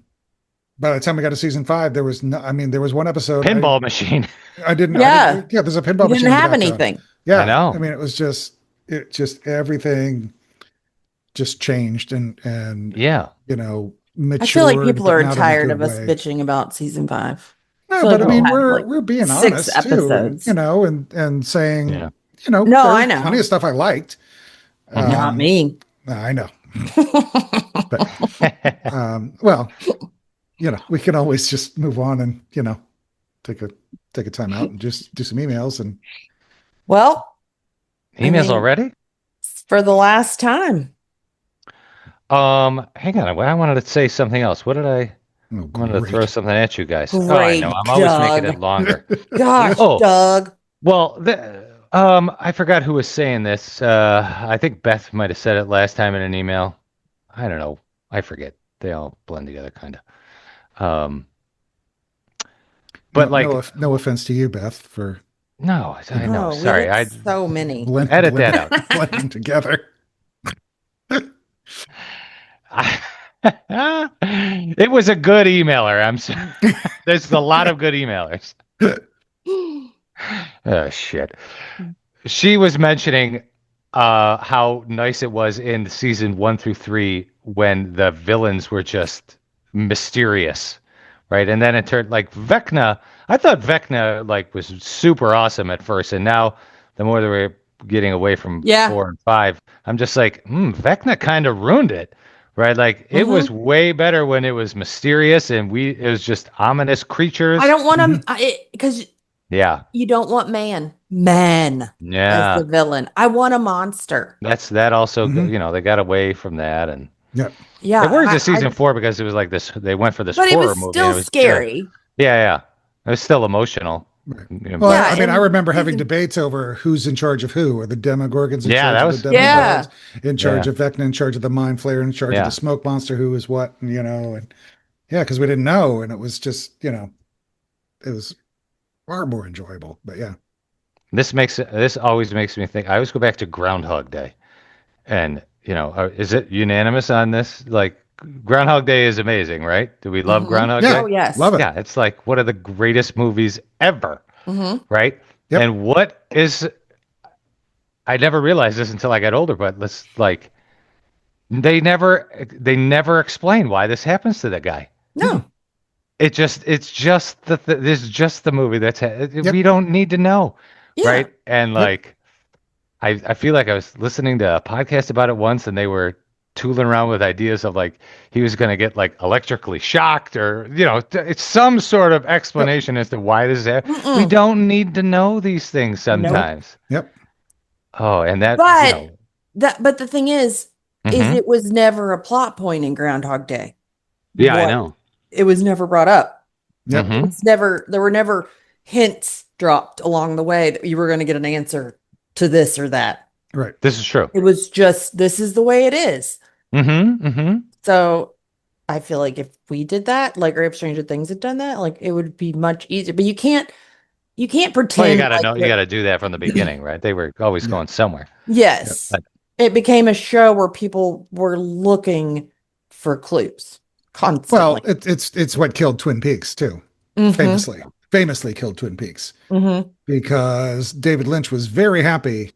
by the time we got to season 5, there was there was one episode pinball machine. I didn't. Yeah. There's a pinball machine. Didn't have anything. Yeah, I know. I mean, it just everything just changed and matured. I feel like people but are not in a tired good of us way. bitching about season 5. No, feel but like I mean, we'll have, we're being 6 honest episodes. too, and saying, Yeah. No, there's I know. plenty of stuff I liked. Not me. I know. But, well, we can always just move on and take a time out and just do some emails and. Well, Emails already? For the last time. Hang on. I wanted to say something else. What did I? Oh, I wanted to throw something at you guys. Great, I know. I'm always making Doug. it longer. Gosh, Oh. Doug. Well, I forgot who was saying this. I think Beth might have said it last time in an email. I don't know. I forget. They all blend together, kind of. But no offense to you, Beth, for no, I know. Oh, we Sorry, had so many. Edit that out. blending together. It was a good emailer. I'm sorry. There's a lot of good emailers. Oh shit. She was mentioning how nice it was in season 1 through 3 when the villains were just mysterious, right? And then it turned like Vecna. I thought Vecna was super awesome at first, and now the more that we're getting away from 4 and 5, I'm just like, Vecna kind of ruined it, right? Like it was way better when it was mysterious and it was just ominous creatures. I don't want to, because you don't want man as the villain. I want a monster. That also, they got away from that, and yeah, it worked in season 4 because it was like this. They went for this but horror it was movie. Still and it was scary. Good. Yeah. It was still emotional. Right. Well, I remember having debates over who's in charge of who, or the Demogorgons in charge of the Demogorgons, in charge of Vecna, in charge of the Mind Flayer, in charge of the Smoke Monster, who is what, and because we didn't know, and it was just, it was far more enjoyable. But this always makes me think. I always go back to Groundhog Day, and is it unanimous on this? Like, Groundhog Day is amazing, right? Do we love Groundhog Day? Oh, yes. Love it. Yeah, it's like one of the greatest movies ever, right? Yep. And what is... I never realized this until I got older, but they never explain why this happens to that guy. No. It's just this is just the movie we don't need to know, right? And I feel like I was listening to a podcast about it once, and they were tooling around with ideas of he was going to get electrically shocked, or it's some sort of explanation as to why this is happening. We don't need to know these things sometimes. Nope. Yep. Oh, and that. But the thing is it was never a plot point in Groundhog Day. Yeah, I know. It was never brought up. Yep. There were never hints dropped along the way that you were going to get an answer to this or that. Right. This is true. It was just, this is the way it is. So I feel like if we did that, or if Stranger Things had done that, it would be much easier. But you can't pretend. Well, you gotta know. You gotta do that from the beginning, right? They were always going somewhere. Yes. Yep. It became a show where people were looking for clues constantly. Well, it's what killed Twin Peaks too, famously. famously killed Twin Peaks Mm-hmm. because David Lynch was very happy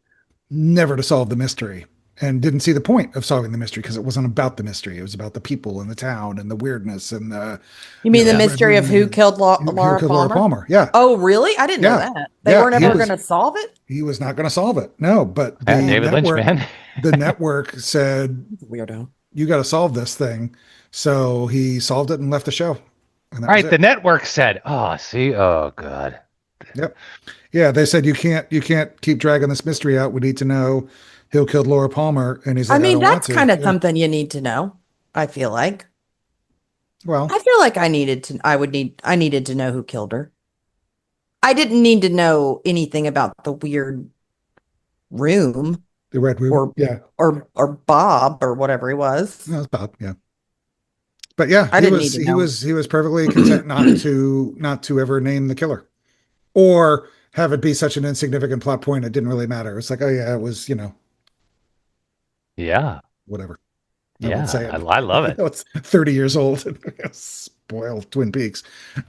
never to solve the mystery and didn't see the point of solving the mystery because it wasn't about the mystery. It was about the people and the town and the weirdness and the, You mean the the red mystery of who room, killed who Laura killed Laura Palmer? Palmer. Yeah. Oh, really? I didn't know Yeah. that. They Yeah. weren't ever going to solve it? He was not going to solve it. No, but Yeah, the David Lynch, man. the network said, Weirdo. you got to solve this thing. So he solved it and left the show. And that All was right, the it. network said, "Oh, see, oh god." Yep. Yeah, they said you can't keep dragging this mystery out. We need to know who killed Laura Palmer. And he's I like, I mean, don't want that's to. kind of Yeah. something you need to know, I feel like. Well, I feel like I needed to know who killed her. I didn't need to know anything about the weird room the Red Room. or Yeah. or Bob or whatever he was. No, it's Bob. Yeah. But yeah, I didn't need to know. he was perfectly content not to ever name the killer or have it be such an insignificant plot point. It didn't really matter. It's like, oh yeah, it was, Yeah, whatever. I yeah, won't say it. I love I it. know it's 30 years old. Spoiled Twin Peaks.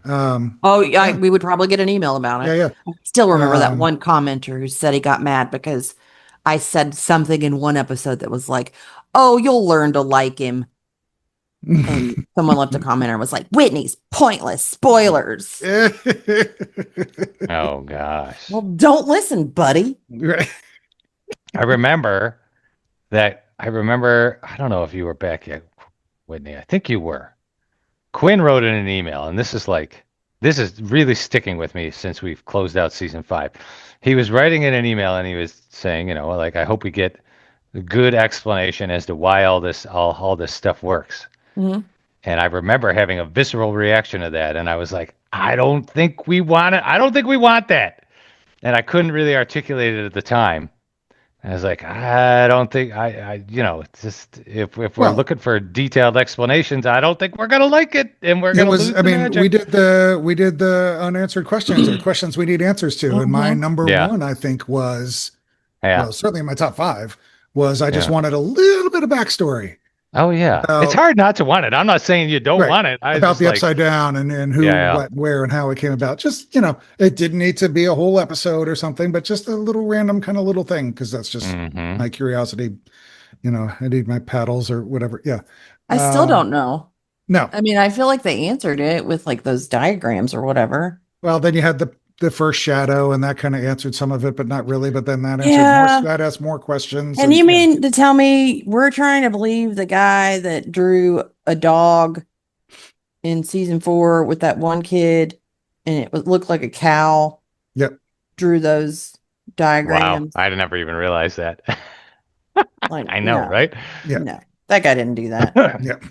Oh, yeah, Yeah. we would probably get an email about Yeah, it. yeah. I still remember that Um, one commenter who said he got mad because I said something in one episode that was like, "Oh, you'll learn to like him." And someone left a comment and was like, "Whitney's pointless spoilers." Oh gosh. Well, don't listen, buddy. Right. I remember that. I remember. I don't know if you were back yet, Whitney. I think you were. Quinn wrote in an email, and this is really sticking with me since we've closed out season 5. He was writing in an email, and he was saying, like, I hope we get a good explanation as to why all this stuff works. Mhm. And I remember having a visceral reaction to that, and I was like, I don't think we want it. I don't think we want that. And I couldn't really articulate it at the time. I was like, I don't think it's just if we're Well, looking for detailed explanations, I don't think we're gonna like it, and we're it gonna was, lose I the mean, magic. we did the unanswered questions or questions we need answers to. And my Mhm. number Yeah, one, I think, was, yeah, well, certainly in my top 5, was I just yeah. wanted a little bit of backstory Oh yeah, it's about hard not to want it. I'm not saying you don't right want it. I was about just the like, upside down and who, yeah, what, where, and how it came about. Just, it didn't need to be a whole episode or something, but just a little random kind of little thing, because that's just yeah. my curiosity. I need my paddles or whatever. Yeah. I still Um, don't know. no. I mean, I feel like they answered it with like those diagrams or whatever. Well, then you had the first shadow, and that kind of answered some of it, but not really. But then that answered Yeah. that asked more questions. And you yeah. mean to tell me we're trying to believe the guy that drew a dog in season 4 with that one kid and looked like a cow, Yep. drew those Wow, diagrams? I never even realized that. Like, I know, no, right? Yeah. no, that guy didn't do that. Yep.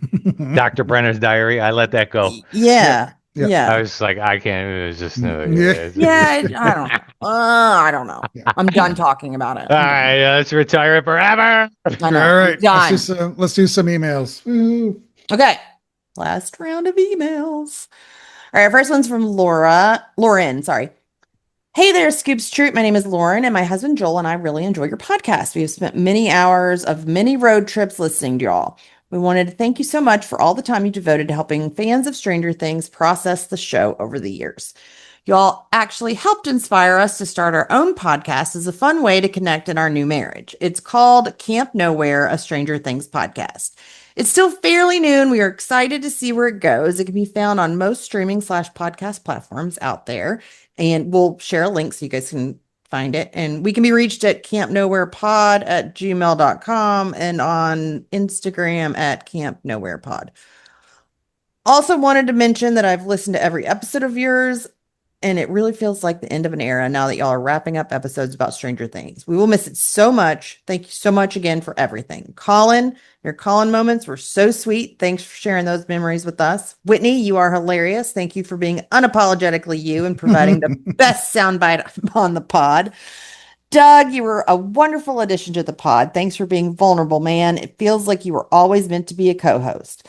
Dr. Brenner's diary. I let that go. Yeah. Yeah. Yeah. I was like, I can't. It was just Yeah. Yeah. I don't know. I don't know. Yeah. I'm done talking about it. All right, let's retire it forever. I know. All right. Done. Let's do some emails. Woo. Okay. Last round of emails. All right. Our first one's from Lauren, sorry. Hey there, Scoops Troop. My name is Lauren, and my husband Joel and I really enjoy your podcast. We have spent many hours of many road trips listening to y'all. We wanted to thank you so much for all the time you devoted to helping fans of Stranger Things process the show over the years. Y'all actually helped inspire us to start our own podcast as a fun way to connect in our new marriage. It's called Camp Nowhere, a Stranger Things podcast. It's still fairly new, and we are excited to see where it goes. It can be found on most streaming/podcast platforms out there, and we'll share a link so you guys can find it. And we can be reached at campnowherepod@gmail.com and on Instagram at Camp Nowhere Pod. Also wanted to mention that I've listened to every episode of yours, and it really feels like the end of an era now that y'all are wrapping up episodes about Stranger Things. We will miss it so much. Thank you so much again for everything. Collin, your Collin moments were so sweet. Thanks for sharing those memories with us. Whitney, you are hilarious. Thank you for being unapologetically you and providing the best soundbite on the pod. Doug, you were a wonderful addition to the pod. Thanks for being vulnerable, man. It feels like you were always meant to be a co-host.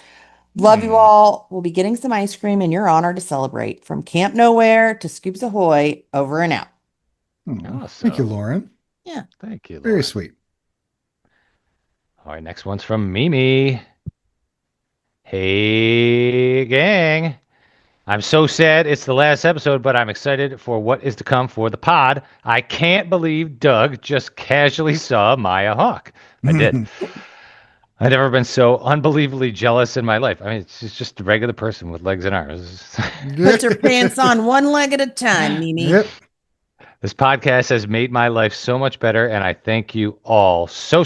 Love you all. We'll be getting some ice cream in your honor to celebrate. From Camp Nowhere to Scoops Ahoy, over and out. Oh, Awesome. thank you, Lauren. Yeah. Thank you, Very Lauren. sweet. All right, next one's from Mimi. Hey, gang. I'm so sad it's the last episode, but I'm excited for what is to come for the pod. I can't believe Doug just casually saw Maya Hawke. I did. I've never been so unbelievably jealous in my life. I mean, it's just a regular person with legs and arms. Put your pants on one leg at a time, Mimi. Yep. This podcast has made my life so much better, and I thank you all so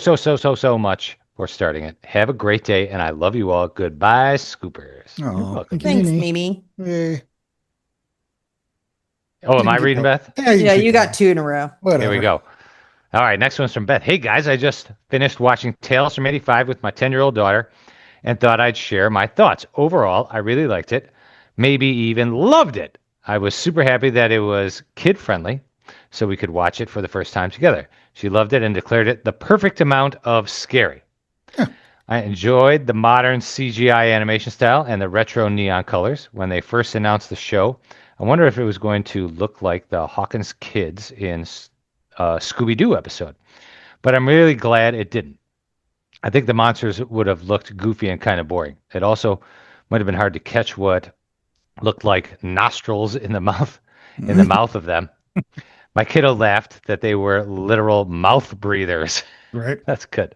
much for starting it. Have a great day, and I love you all. Goodbye, Scoopers. You're Oh, welcome. Thanks, Mimi. Hey. Oh, am I reading, Beth? Yeah, keep you got going. 2 in a row. Whatever. Here we go. All right, next one's from Beth. Hey, guys, I just finished watching Tales from 85 with my 10-year-old daughter and thought I'd share my thoughts. Overall, I really liked it, maybe even loved it. I was super happy that it was kid-friendly, so we could watch it for the first time together. She loved it and declared it the perfect amount of scary. I enjoyed the modern CGI animation style and the retro neon colors. When they first announced the show, I wonder if it was going to look like the Hawkins kids in Scooby-Doo episode. But I'm really glad it didn't. I think the monsters would have looked goofy and kind of boring. It also might have been hard to catch what looked like nostrils in the mouth of them. My kiddo laughed that they were literal mouth breathers. Right. That's good.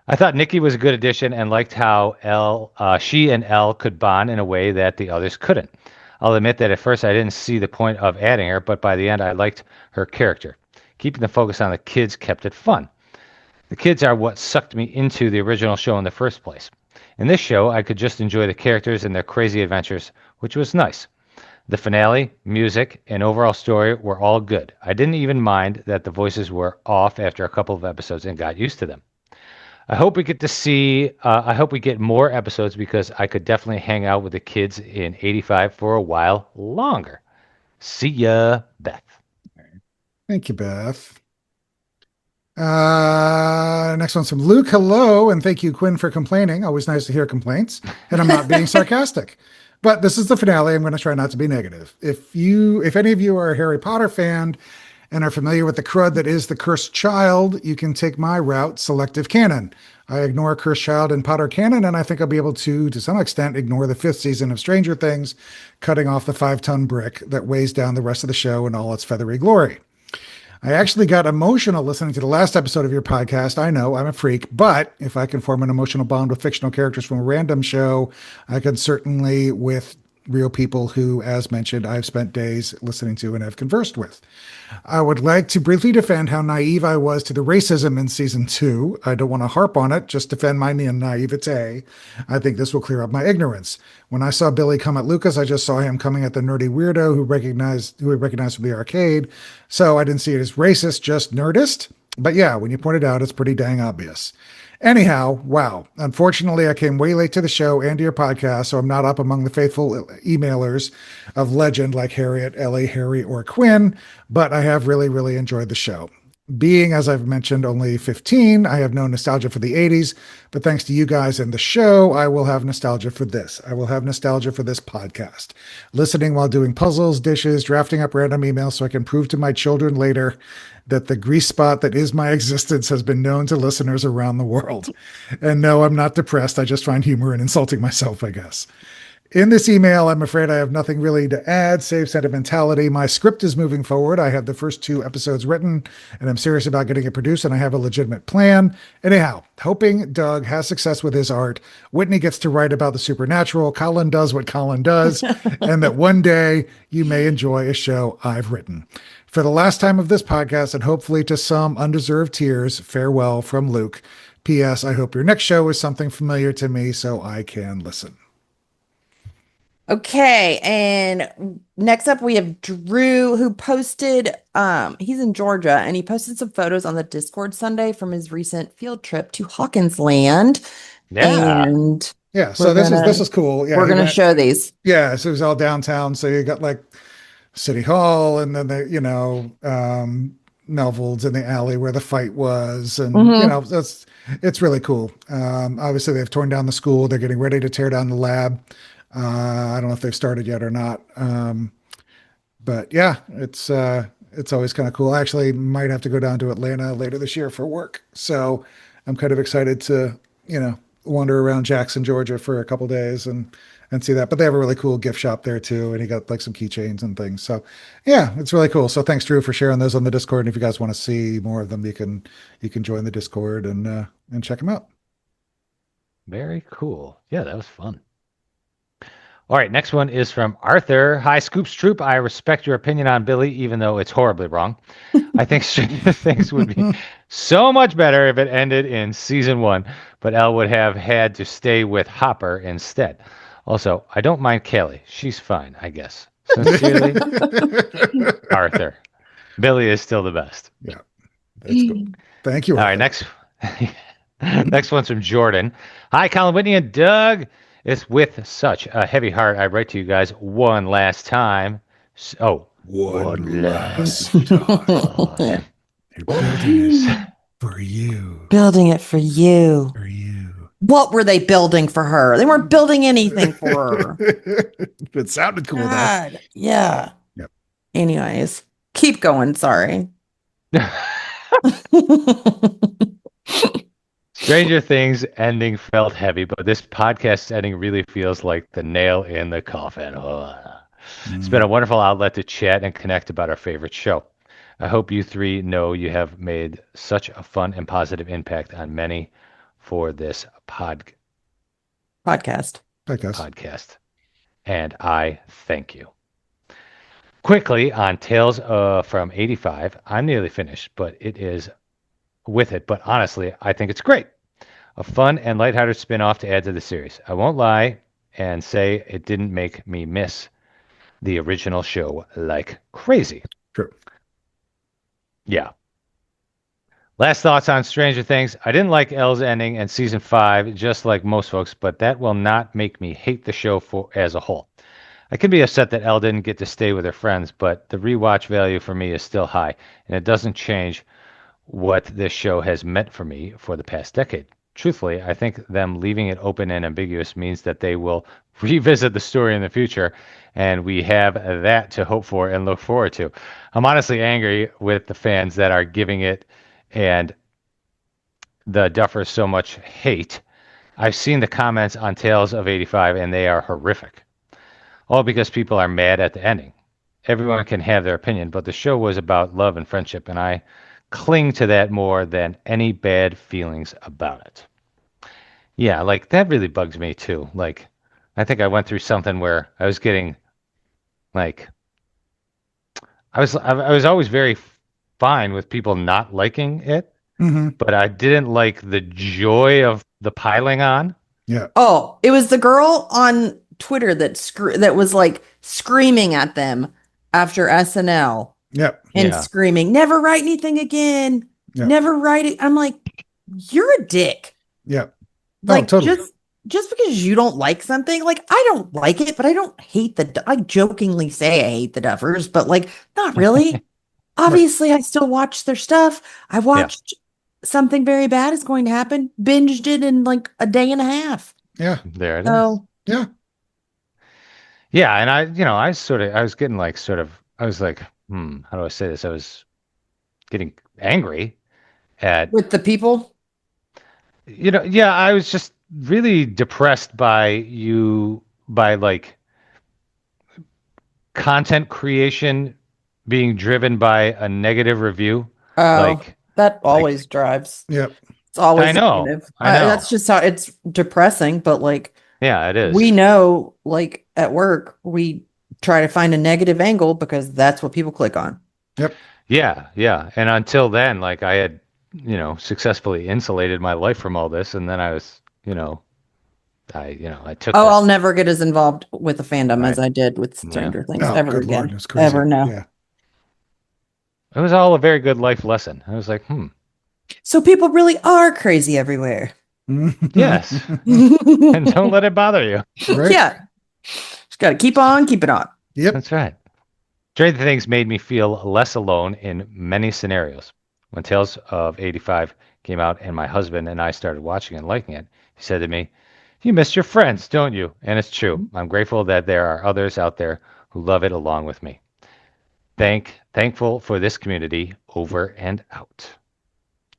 I thought Nikki was a good addition and liked how she and Elle could bond in a way that the others couldn't. I'll admit that at first I didn't see the point of adding her, but by the end I liked her character. Keeping the focus on the kids kept it fun. The kids are what sucked me into the original show in the first place. In this show, I could just enjoy the characters and their crazy adventures, which was nice. The finale, music, and overall story were all good. I didn't even mind that the voices were off after a couple of episodes and got used to them. I hope we get more episodes because I could definitely hang out with the kids in 85 for a while longer. See ya, Beth. Thank you, Beth. Next one's from Luke. Hello, and thank you, Quinn, for complaining. Always nice to hear complaints, and I'm not being sarcastic. But this is the finale. I'm going to try not to be negative. If any of you are a Harry Potter fan and are familiar with the crud that is the Cursed Child, you can take my route, selective canon. I ignore Cursed Child and Potter canon, and I think I'll be able to some extent, ignore the 5th season of Stranger Things, cutting off the 5-ton brick that weighs down the rest of the show in all its feathery glory. I actually got emotional listening to the last episode of your podcast. I know, I'm a freak, but if I can form an emotional bond with fictional characters from a random show, I can certainly with real people who, as mentioned, I've spent days listening to and have conversed with. I would like to briefly defend how naive I was to the racism in season 2. I don't want to harp on it, just defend my naivete. I think this will clear up my ignorance. When I saw Billy come at Lucas, I just saw him coming at the nerdy weirdo who he recognized from the arcade. So I didn't see it as racist, just nerdist. But yeah, when you point it out, it's pretty dang obvious. Anyhow, wow. Unfortunately, I came way late to the show and to your podcast, so I'm not up among the faithful emailers of legend like Harriet, Ellie, Harry, or Quinn, but I have really, really enjoyed the show. Being, as I've mentioned, only 15, I have no nostalgia for the 80s, but thanks to you guys and the show, I will have nostalgia for this. I will have nostalgia for this podcast. Listening while doing puzzles, dishes, drafting up random emails so I can prove to my children later that the grease spot that is my existence has been known to listeners around the world. And no, I'm not depressed. I just find humor in insulting myself, I guess. In this email, I'm afraid I have nothing really to add, save sentimentality. My script is moving forward. I have the first 2 episodes written, and I'm serious about getting it produced, and I have a legitimate plan. Anyhow, hoping Doug has success with his art, Whitney gets to write about the supernatural, Collin does what Collin does, and that one day you may enjoy a show I've written. For the last time of this podcast, and hopefully to some undeserved tears, farewell from Luke. P.S. I hope your next show is something familiar to me so I can listen. Okay, and next up we have Drew, who posted, he's in Georgia, and he posted some photos on the Discord Sunday from his recent field trip to Hawkins land. Yeah. And yeah, so this is cool. Yeah, we're going to show these. Yeah, so it was all downtown. So you got like City Hall, and then Melvald's in the alley where the fight was, and it's really cool. Obviously, they've torn down the school. They're getting ready to tear down the lab. I don't know if they've started yet or not. But yeah, it's always kind of cool. I actually might have to go down to Atlanta later this year for work. So I'm kind of excited to, wander around Jackson, Georgia for a couple days and and see that. But they have a really cool gift shop there too, and he got like some keychains and things. So yeah, it's really cool. So thanks, Drew, for sharing those on the Discord. And if you guys want to see more of them, you can join the Discord and check them out. Very cool. Yeah, that was fun. All right, next one is from Arthur. Hi, Scoops Troop. I respect your opinion on Billy, even though it's horribly wrong. I think Stranger Things would be so much better if it ended in season 1, but Elle would have had to stay with Hopper instead. Also, I don't mind Kelly. She's fine, I guess. Sincerely, Arthur. Billy is still the best. Yeah, that's cool. Thank you. All right, next one's from Jordan. Hi, Collin, Whitney, and Doug. It's with such a heavy heart I write to you guys one last time. One last time. You're building it for you. Building it for you. For you. What were they building for her? They weren't building anything for her. It sounded cool, God, yeah. Yep. Anyways, keep going. Sorry. Stranger Things ending felt heavy, but this podcast ending really feels like the nail in the coffin. It's been a wonderful outlet to chat and connect about our favorite show. I hope you three know you have made such a fun and positive impact on many for this Podcast. And I thank you. Quickly on Tales from 85, I'm nearly finished, but honestly, I think it's great. A fun and lighthearted spin-off to add to the series. I won't lie and say it didn't make me miss the original show like crazy. True. Yeah. Last thoughts on Stranger Things. I didn't like Elle's ending in season 5, just like most folks, but that will not make me hate the show as a whole. I can be upset that Elle didn't get to stay with her friends, but the rewatch value for me is still high, and it doesn't change what this show has meant for me for the past decade. Truthfully, I think them leaving it open and ambiguous means that they will revisit the story in the future, and we have that to hope for and look forward to. I'm honestly angry with the fans that are giving it and the Duffers so much hate. I've seen the comments on Tales of 85, and they are horrific. All because people are mad at the ending. Everyone can have their opinion, but the show was about love and friendship, and I cling to that more than any bad feelings about it. Yeah, like that really bugs me too. Like, I think I went through something where I was getting like, I was always very fine with people not liking it, but I didn't like the joy of the piling on. Yeah. Oh, it was the girl on Twitter that was like screaming at them after SNL. Yep. And screaming, never write anything again. Yep. Never write it. I'm like, you're a dick. Yep. Like, totally. just because you don't like something, like, I don't like it, but I don't hate I jokingly say I hate the Duffers, but like, not really. Obviously, I still watch their stuff. I watched Something Very Bad Is Going to Happen, binged it in like a day and a half. Yeah. There it is. Yeah. Yeah. And I was getting like, I was like, how do I say this? I was getting angry with the people. I was just really depressed by like content creation being driven by a negative review. Like that always drives. Yep. It's always I know. That's just how it's depressing, but like, yeah, it is. We know, like at work, we try to find a negative angle because that's what people click on. Yep. Yeah. And until then, like I had, successfully insulated my life from all this. And then I was, I took. I'll never get as involved with the fandom as I did with Stranger Things ever again. Lord, crazy. Ever no. Yeah. It was all a very good life lesson. I was like, So people really are crazy everywhere. Yes. And don't let it bother you. Right? Yeah. Just got to keep it on. Yep. That's right. Stranger Things made me feel less alone in many scenarios. When Tales of 85 came out and my husband and I started watching and liking it, he said to me, "You miss your friends, don't you?" And it's true. I'm grateful that there are others out there who love it along with me. Thankful for this community over and out.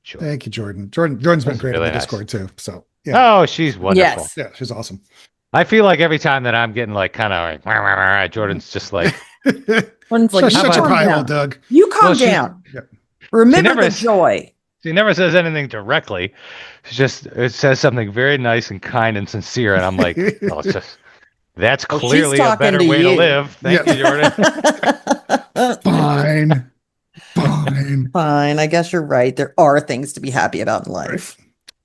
Jordan. Thank you, Jordan. Jordan's been great really on the nice. Discord too. So yeah. Oh, she's wonderful. Yes. Yeah, she's awesome. I feel like every time that I'm getting like kind of like, "Wah, wah, wah," Jordan's just like, One's like, Shut you your calm pie hole, down. Doug. You calm Well, she- down. Yeah. Remember never the s- joy. she never says anything directly. It says something very nice and kind and sincere, and I'm like, well, it's just that's Well, she's clearly a talking better to way to you. live. Thank you, Jordan. Fine. Fine. Fine. I guess you're right. There are things to be happy about in life.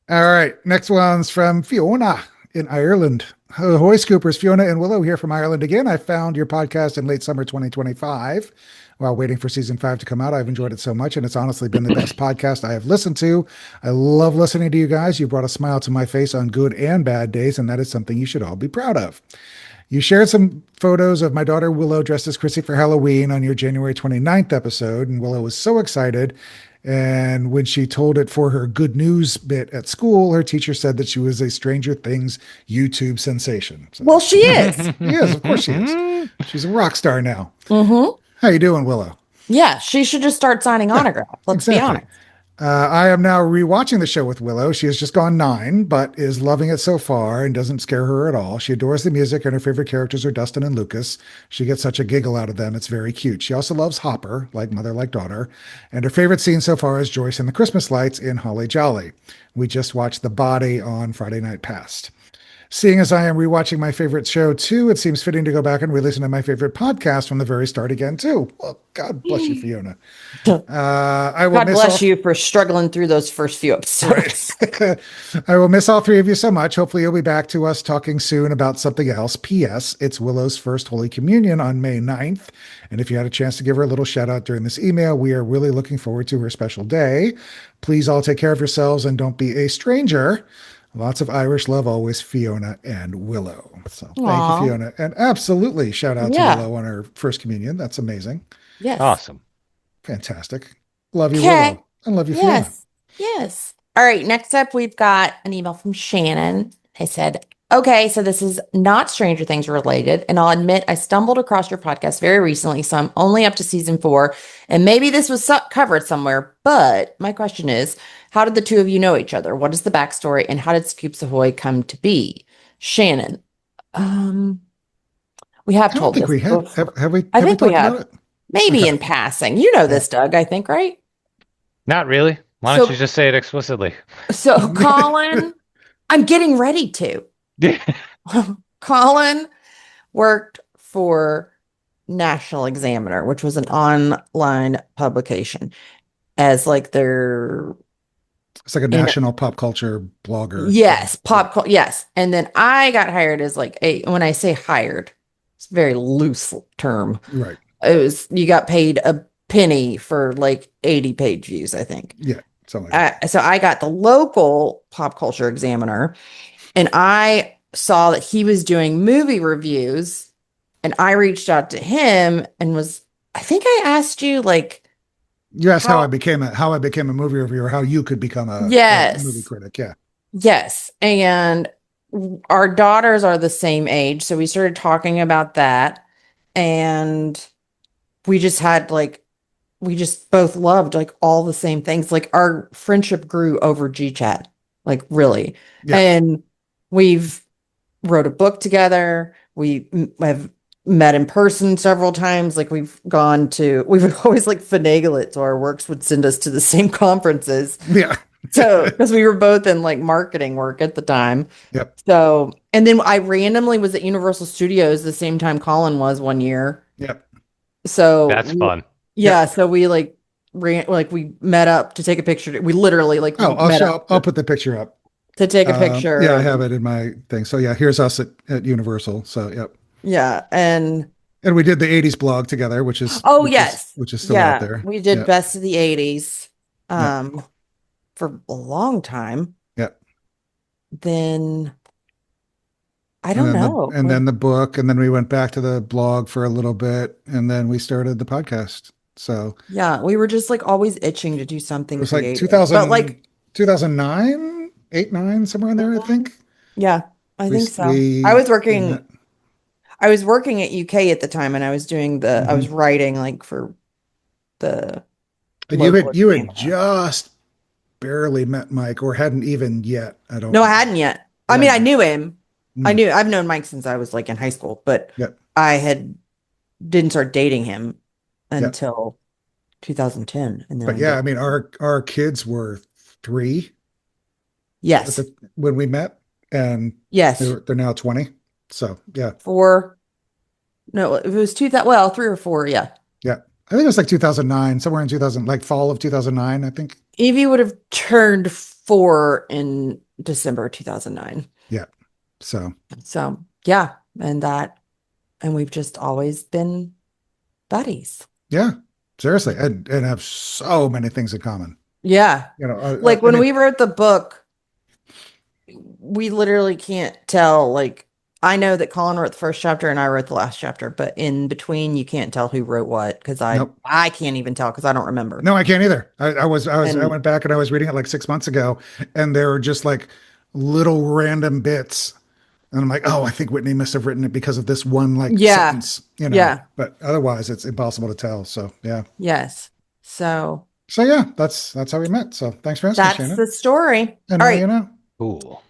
All right. Next one's from Fiona in Ireland. Ahoy, Scoopers. Fiona and Willow here from Ireland again. I found your podcast in late summer 2025 while waiting for season 5 to come out. I've enjoyed it so much, and it's honestly been the best podcast I have listened to. I love listening to you guys. You brought a smile to my face on good and bad days, and that is something you should all be proud of. You shared some photos of my daughter Willow dressed as Chrissy for Halloween on your January 29th episode, and Willow was so excited. And when she told it for her good news bit at school, her teacher said that she was a Stranger Things YouTube sensation. So, Well, she is. she is, of course she is. She's a rock star now. Mm-hmm. How you doing, Willow? Yeah, she should just start signing autographs. Let's be honest. I am now rewatching the show with Willow. She has just gone 9, but is loving it so far and doesn't scare her at all. She adores the music, and her favorite characters are Dustin and Lucas. She gets such a giggle out of them. It's very cute. She also loves Hopper, like mother, like daughter. And her favorite scene so far is Joyce and the Christmas lights in Holly Jolly. We just watched The Body on Friday Night Past. Seeing as I am rewatching my favorite show too, it seems fitting to go back and re-listen to my favorite podcast from the very start again too. Well, God bless you, Fiona. I will God bless you for struggling through those first few episodes. I will miss all 3 of you so much. Hopefully you'll be back to us talking soon about something else. P.S. It's Willow's first Holy Communion on May 9th. And if you had a chance to give her a little shout out during this email, we are really looking forward to her special day. Please all take care of yourselves and don't be a stranger. Lots of Irish love always, Fiona and Willow. So thank Aw. you, Fiona. And absolutely shout out Yeah. to Willow on her first communion. That's amazing. Yes. Awesome. Fantastic. Love you, Okay. Willow. And love you, Fiona. Yes. Yes. All right. Next up, we've got an email from Shannon. I said, okay, so this is not Stranger Things related. And I'll admit I stumbled across your podcast very recently. So I'm only up to season 4. And maybe this was covered somewhere. But my question is, how did the two of you know each other? What is the backstory? And how did Scoops Ahoy come to be? Shannon. We have I don't told think this we have. before. Have we? I have think we we talked have. about it? Maybe Okay. in passing. You know this, Doug, I think, right? Not really. Why don't So- you just say it explicitly? So Collin, I'm getting ready to. Collin worked for National Examiner, which was an online publication, as like their It's like a national pop culture blogger. yes, yes. And then I got hired as like when I say hired, it's a very loose term. Right. It was you got paid a penny for like 80 page views, I think. Yeah. Something like that. So I got the local pop culture examiner, and I saw that he was doing movie reviews, and I reached out to him and I think I asked you like, You asked how I became a movie reviewer, how you could become a Yes. movie critic. Yeah. yes. And our daughters are the same age. So we started talking about that, and we just had like, we just both loved like all the same things. Like our friendship grew over GChat, like really. Yeah. And we've wrote a book together. We have met in person several times. Like we would always like finagle it. So our works would send us to the same conferences. Yeah. So, because we were both in like marketing work at the time. Yep. So, and then I randomly was at Universal Studios the same time Collin was one year. Yep. So That's fun. yeah, so we like we met up to take a picture. We literally like Oh, met up I'll put the picture up. to take a picture. Yeah, I have it in my thing. So yeah, here's us at Universal. So yep. Yeah, and we did the 80s blog together, which is which is still out there. We did Yep. Best of the 80s Yep. for a long time. Yep. Then I don't know. And then the book, and then we went back to the blog for a little bit, and then we started the podcast. So yeah, we were just like always itching to do something. it was like creative. 2000, but like 2009, 8, 9, somewhere in there, I think. yeah, I think so. we- I was working at UK at the time, and I was doing I was writing like for the. And local you had examiner. just barely met Mike, or hadn't even yet. I don't No, know. I hadn't yet. I mean, Yeah. I knew him, I've known Mike since I was like in high school, but Yep. I didn't start dating him Yep. until 2010. And then But yeah, I mean, our kids were 3 yes, when we met, and yes, they're now 20. So yeah, 4. No, it was 2000. Well, 3 or 4. Yeah. yeah. I think it was like 2009, somewhere in 2000, like fall of 2009, I think. Evie would have turned 4 in December 2009. Yeah. So So yeah, and we've just always been buddies. yeah, seriously, and have so many things in common. Yeah. You know, Like I when mean, we wrote the book, we literally can't tell. Like, I know that Collin wrote the first chapter and I wrote the last chapter, but in between, you can't tell who wrote what because nope. I can't even tell because I don't remember. No, I can't either. I And went back and I was reading it like 6 months ago, and there were just like little random bits, and I'm like, oh, I think Whitney must have written it because of this one like yeah, sentence, you know. yeah, But otherwise, it's impossible to tell. So yeah, yes. So so yeah, that's how we met. So thanks for asking, that's Shannon. the story. And All now right. you know. Cool.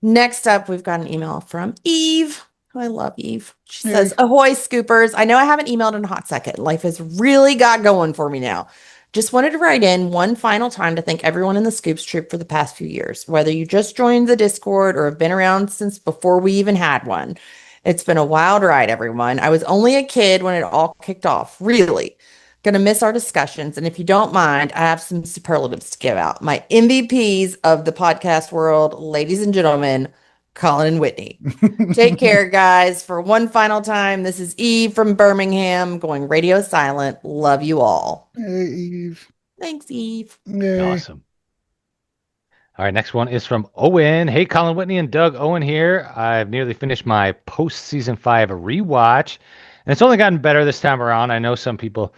Next up, we've got an email from Eve. Oh, I love Eve. She Yay. says, Ahoy, Scoopers. I know I haven't emailed in a hot second. Life has really got going for me now. Just wanted to write in one final time to thank everyone in the Scoops troop for the past few years, whether you just joined the Discord or have been around since before we even had one. It's been a wild ride, everyone. I was only a kid when it all kicked off, really. Gonna miss our discussions. And if you don't mind, I have some superlatives to give out. My MVPs of the podcast world, ladies and gentlemen, Collin and Whitney. Take care, guys. For one final time, this is Eve from Birmingham going radio silent. Love you all. Hey, Eve. Thanks, Eve. Yay. Awesome. All right, next one is from Owen. Hey, Collin, Whitney, and Doug. Owen here. I've nearly finished my post-season 5 rewatch, and it's only gotten better this time around. I know some people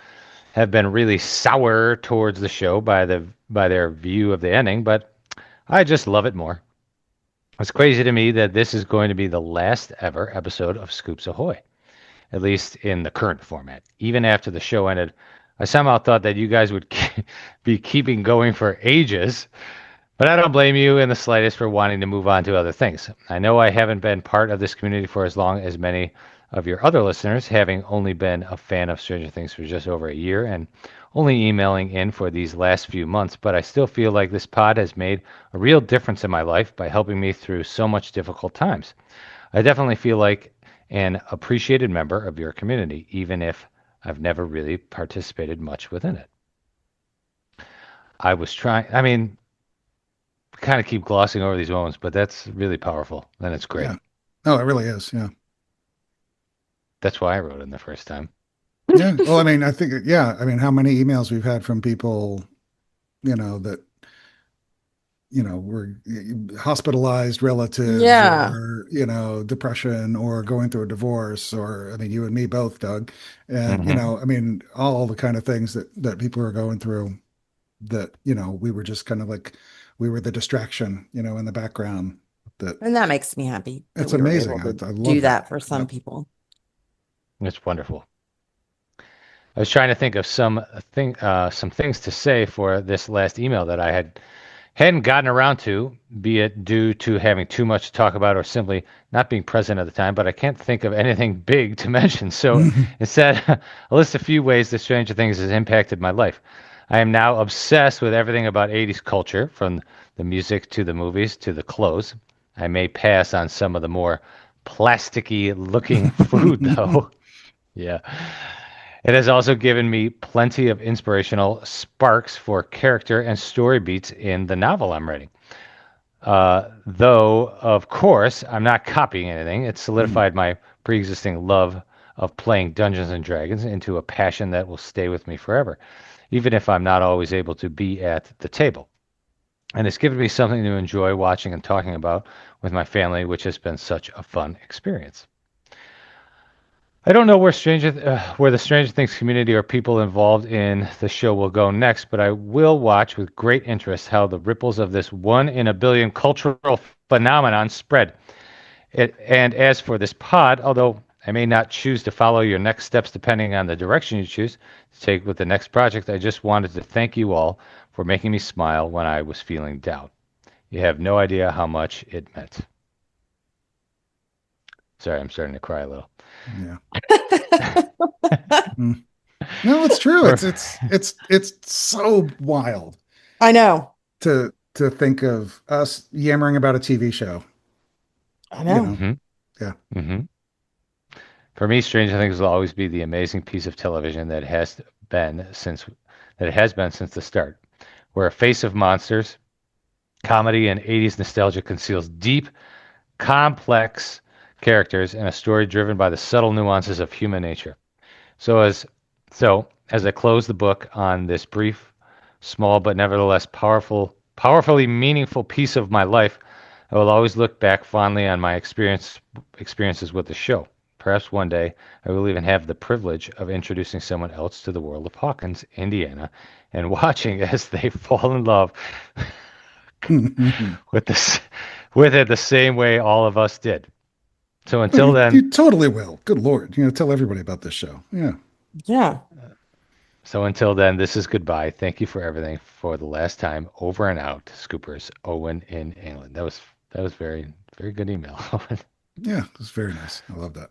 have been really sour towards the show by their view of the ending, but I just love it more. It's crazy to me that this is going to be the last ever episode of Scoops Ahoy, at least in the current format. Even after the show ended, I somehow thought that you guys would be keeping going for ages, but I don't blame you in the slightest for wanting to move on to other things. I know I haven't been part of this community for as long as many of your other listeners, having only been a fan of Stranger Things for just over a year and only emailing in for these last few months, but I still feel like this pod has made a real difference in my life by helping me through so much difficult times. I definitely feel like an appreciated member of your community, even if I've never really participated much within it. I was trying, kind of keep glossing over these moments, but that's really powerful and it's great. Yeah. No, it really is. Yeah. That's why I wrote it the first time. Yeah. Well, I mean, I think, yeah. I mean, how many emails we've had from people, that, were hospitalized relatives Yeah. or, depression or going through a divorce or, I mean, you and me both, Doug. And, Mhm. I mean, all the kind of things that people are going through that, we were just kind of like, we were the distraction, in the background that And that makes me happy that it's we were amazing. able to I love do that. that for some Yep. people. It's wonderful. I was trying to think of some things to say for this last email that I hadn't gotten around to, be it due to having too much to talk about or simply not being present at the time, but I can't think of anything big to mention. So instead, I'll list a few ways that Stranger Things has impacted my life. I am now obsessed with everything about 80s culture, from the music to the movies to the clothes. I may pass on some of the more plasticky looking food, though. Yeah. It has also given me plenty of inspirational sparks for character and story beats in the novel I'm writing. Though, of course, I'm not copying anything. It solidified my pre-existing love of playing Dungeons and Dragons into a passion that will stay with me forever, even if I'm not always able to be at the table. And it's given me something to enjoy watching and talking about with my family, which has been such a fun experience. I don't know where the Stranger Things community or people involved in the show will go next, but I will watch with great interest how the ripples of this 1 in a billion cultural phenomenon spread. And as for this pod, although I may not choose to follow your next steps depending on the direction you choose to take with the next project, I just wanted to thank you all for making me smile when I was feeling down. You have no idea how much it meant. Sorry, I'm starting to cry a little. Yeah. Mm. No, it's true. It's so wild I know. to think of us yammering about a TV show. I know. Mm-hmm. Yeah. Mm-hmm. For me, Stranger Things will always be the amazing piece of television that it has been since the start, where a face of monsters, comedy, and 80s nostalgia conceals deep, complex characters and a story driven by the subtle nuances of human nature. So as I close the book on this brief, small but nevertheless powerfully meaningful piece of my life, I will always look back fondly on my experiences with the show. Perhaps one day I will even have the privilege of introducing someone else to the world of Hawkins, Indiana, and watching as they fall in love with it the same way all of us did. So until then, you totally will. Good Lord. Tell everybody about this show. Yeah. Yeah. This is goodbye. Thank you for everything for the last time. Over and out, Scoopers. Owen in England. That was very, very good email. Yeah, it was very nice. I love that.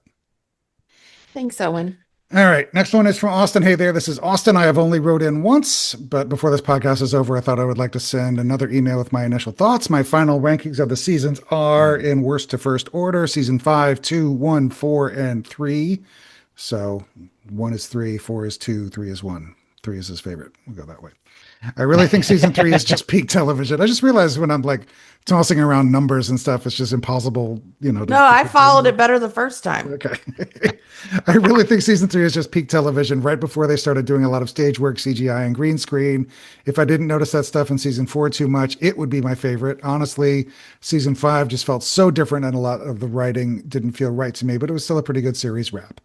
Thanks, Owen. All right. Next one is from Austin. Hey there. This is Austin. I have only wrote in once, but before this podcast is over, I thought I would like to send another email with my initial thoughts. My final rankings of the seasons are in worst to first order. Season 5, 2, 1, 4, and 3. So 1 is 3, 4 is 2, 3 is 1. 3 is his favorite. We'll go that way. I really think season 3 is just peak television. I just realized when I'm like tossing around numbers and stuff, it's just impossible, No, I followed it better the first time. Okay. I really think season 3 is just peak television right before they started doing a lot of stage work, CGI, and green screen. If I didn't notice that stuff in season 4 too much, it would be my favorite. Honestly, season 5 just felt so different and a lot of the writing didn't feel right to me, but it was still a pretty good series wrap.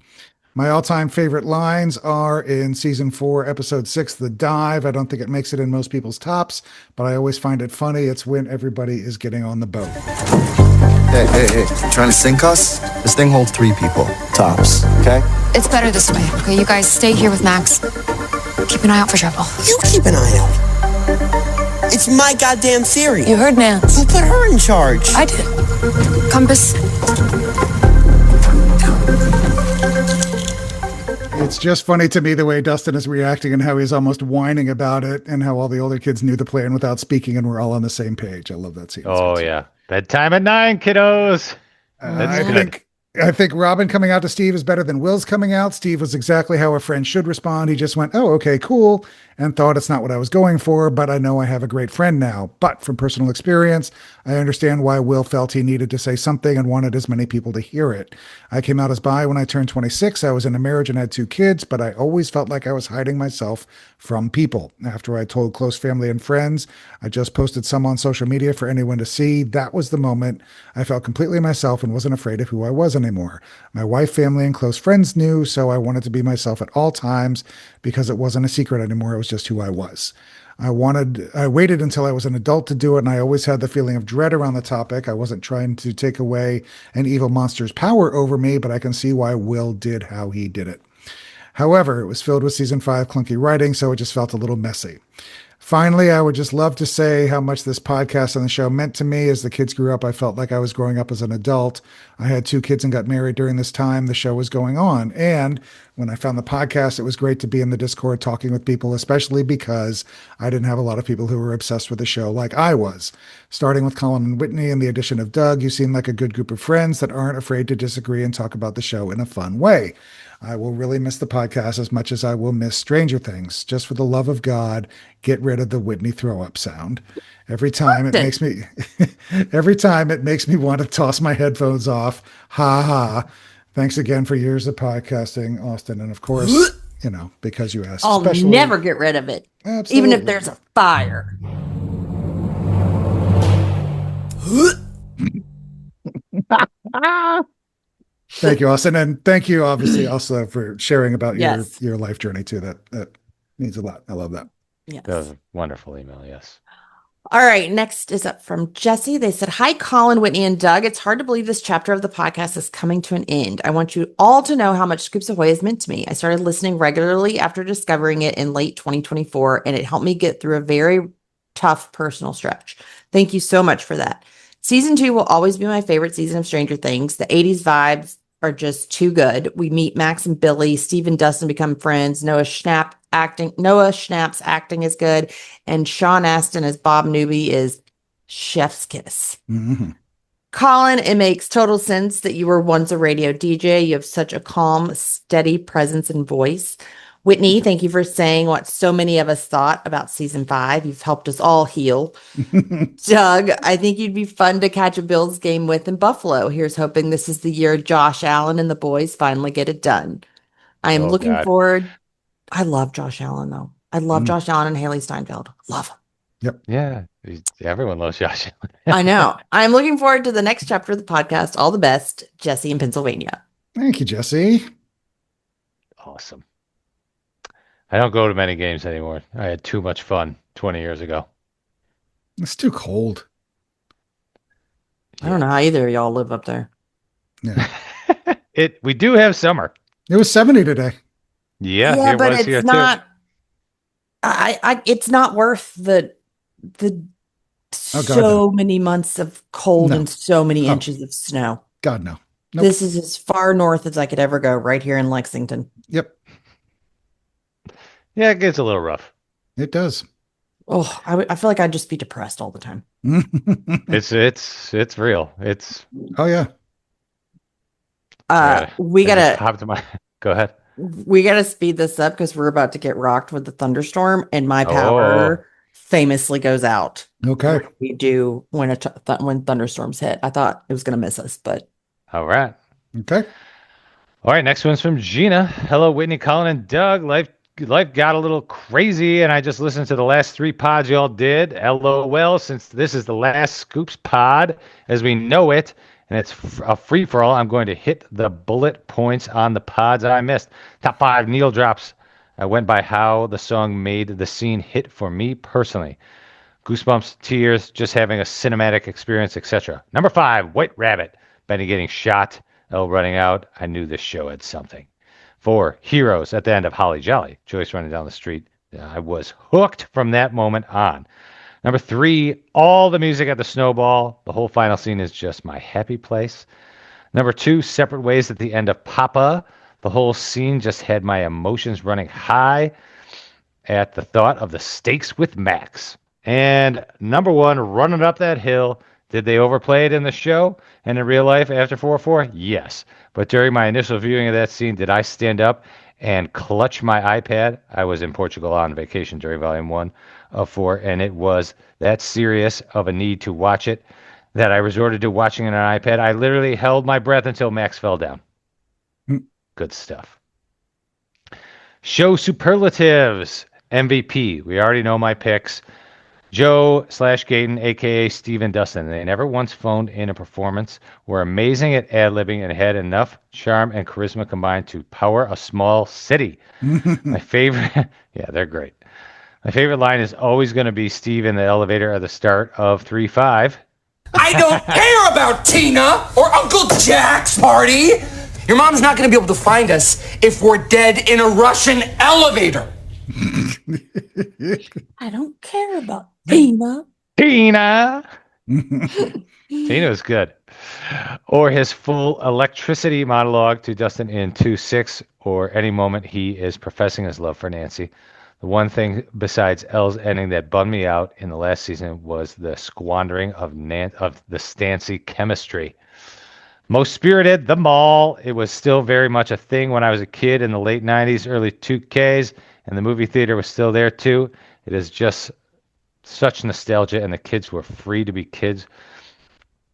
My all-time favorite lines are in season 4, episode 6, The Dive. I don't think it makes it in most people's tops, but I always find it funny. It's when everybody is getting on the boat. Hey, trying to sink us? This thing holds 3 people, tops, okay? It's better this way, okay? You guys stay here with Max. Keep an eye out for trouble. You keep an eye out. It's my goddamn theory. You heard Nance. Who put her in charge? I did. Compass. It's just funny to me the way Dustin is reacting and how he's almost whining about it and how all the older kids knew the plan without speaking and we're all on the same page. I love that scene. Oh, yeah. Bedtime at 9, kiddos. That's good. I think Robin coming out to Steve is better than Will's coming out. Steve was exactly how a friend should respond. He just went, oh, okay, cool, and thought it's not what I was going for, but I know I have a great friend now. But from personal experience, I understand why Will felt he needed to say something and wanted as many people to hear it. I came out as bi when I turned 26. I was in a marriage and had 2 kids, but I always felt like I was hiding myself from people. After I told close family and friends, I just posted some on social media for anyone to see. That was the moment I felt completely myself and wasn't afraid of who I was anymore. My wife, family, and close friends knew, so I wanted to be myself at all times because it wasn't a secret anymore. It was just who I was. I waited until I was an adult to do it, and I always had the feeling of dread around the topic. I wasn't trying to take away an evil monster's power over me, but I can see why Will did how he did it. However, it was filled with season 5 clunky writing, so it just felt a little messy. Finally, I would just love to say how much this podcast and the show meant to me. As the kids grew up, I felt like I was growing up as an adult. I had 2 kids and got married during this time the show was going on. And when I found the podcast, it was great to be in the Discord talking with people, especially because I didn't have a lot of people who were obsessed with the show like I was. Starting with Collin and Whitney and the addition of Doug, you seem like a good group of friends that aren't afraid to disagree and talk about the show in a fun way. I will really miss the podcast as much as I will miss Stranger Things. Just for the love of God, get rid of the Whitney throw-up sound. Every time it makes me want to toss my headphones off. Ha ha. Thanks again for years of podcasting, Austin. And of course, because you asked. I'll never get rid of it. Absolutely. Even if there's a fire. Thank you, Austin. And thank you, obviously, also for sharing about Yes. your life journey, too. That means a lot. I love that. Yes. That was a wonderful email, yes. All right, next is up from Jesse. They said, hi, Collin, Whitney, and Doug. It's hard to believe this chapter of the podcast is coming to an end. I want you all to know how much Scoops Ahoy has meant to me. I started listening regularly after discovering it in late 2024, and it helped me get through a very tough personal stretch. Thank you so much for that. Season 2 will always be my favorite season of Stranger Things. The 80s vibes are just too good. We meet Max and Billy, Steve and Dustin become friends. Noah Schnapp's acting is good, and Sean Astin as Bob Newby is chef's kiss. Mhm. Collin, it makes total sense that you were once a radio DJ. You have such a calm, steady presence and voice. Whitney, thank you for saying what so many of us thought about season 5. You've helped us all heal. Doug, I think you'd be fun to catch a Bills game with in Buffalo. Here's hoping this is the year Josh Allen and the boys finally get it done. I am looking God. forward. I love Josh Allen, though. I love Josh Allen and Haley Steinfeld. Love him. Yeah, everyone loves Josh Allen. I know. I'm looking forward to the next chapter of the podcast. All the best, Jesse in Pennsylvania. Thank you, Jesse. Awesome. I don't go to many games anymore. I had too much fun 20 years ago. It's too cold. I don't know how either of y'all live up there. Yeah. We do have summer. It was 70 today. Yeah, Yeah, it but was here it's too. not. It's not worth the Oh, God, so many months of cold No. and so many Oh. inches of snow. God, no. Nope. This is as far north as I could ever go, right here in Lexington. Yep, Yeah, it gets a little rough. it does. Oh, I feel like I'd just be depressed all the time. It's real. It's Oh, yeah. We I just gotta popped in my. Go ahead. speed this up because we're about to get rocked with the thunderstorm, and my power famously goes out. Okay. Like we do when when thunderstorms hit. I thought it was gonna miss us, but All right. Okay. All right, next one's from Gina. Hello, Whitney, Collin, and Doug. Life got a little crazy, and I just listened to the last 3 pods y'all did. LOL, since this is the last Scoops pod as we know it, and it's a free-for-all, I'm going to hit the bullet points on the pods I missed. Top 5 needle drops. I went by how the song made the scene hit for me personally. Goosebumps, tears, just having a cinematic experience, etc. Number 5, White Rabbit. Benny getting shot, Elle running out. I knew this show had something. 4, Heroes at the end of Holly Jolly. Joyce running down the street. I was hooked from that moment on. Number 3, all the music at the Snowball. The whole final scene is just my happy place. Number 2, Separate Ways at the end of Papa. The whole scene just had my emotions running high at the thought of the stakes with Max. And number 1, Running Up That Hill. Did they overplay it in the show and in real life after 4-4? Yes. But during my initial viewing of that scene, did I stand up and clutch my iPad? I was in Portugal on vacation during Volume 1 of 4, and it was that serious of a need to watch it that I resorted to watching it on an iPad. I literally held my breath until Max fell down. Good stuff. Show superlatives. MVP. We already know my picks. Joe/Gaten, a.k.a. Steven Dustin. They never once phoned in a performance, were amazing at ad-libbing, and had enough charm and charisma combined to power a small city. My favorite... Yeah, they're great. My favorite line is always going to be Steve in the elevator at the start of 3-5. I don't care about Tina or Uncle Jack's party. Your mom's not going to be able to find us if we're dead in a Russian elevator. I don't care about Tina. Tina was good. Or his full electricity monologue to Dustin in 2-6, or any moment he is professing his love for Nancy. The one thing besides Elle's ending that bummed me out in the last season was the squandering of the Stancy chemistry. Most spirited, the mall. It was still very much a thing when I was a kid in the late 90s, early 2Ks, and the movie theater was still there too. It is just such nostalgia, and the kids were free to be kids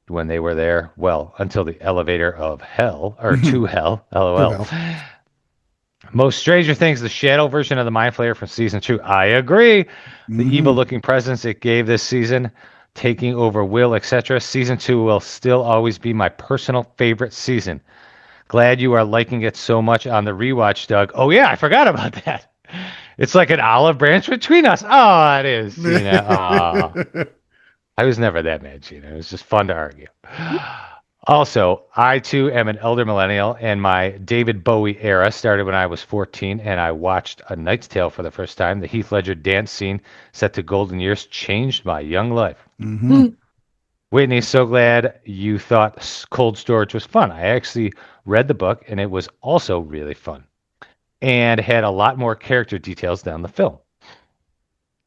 when they were there. Well, until the elevator of hell, or to hell, LOL. Most Stranger Things, the shadow version of the Mind Flayer from season 2. I agree. The evil-looking presence it gave this season, taking over Will, etc. Season 2 will still always be my personal favorite season. Glad you are liking it so much on the rewatch, Doug. Oh yeah, I forgot about that. It's like an olive branch between us. Oh, it is. Gina. I was never that mad, Gina. It was just fun to argue. Also, I too am an elder millennial, and my David Bowie era started when I was 14, and I watched A Knight's Tale for the first time. The Heath Ledger dance scene set to Golden Years changed my young life. Whitney, so glad you thought Cold Storage was fun. I actually read the book, and it was also really fun and had a lot more character details than the film.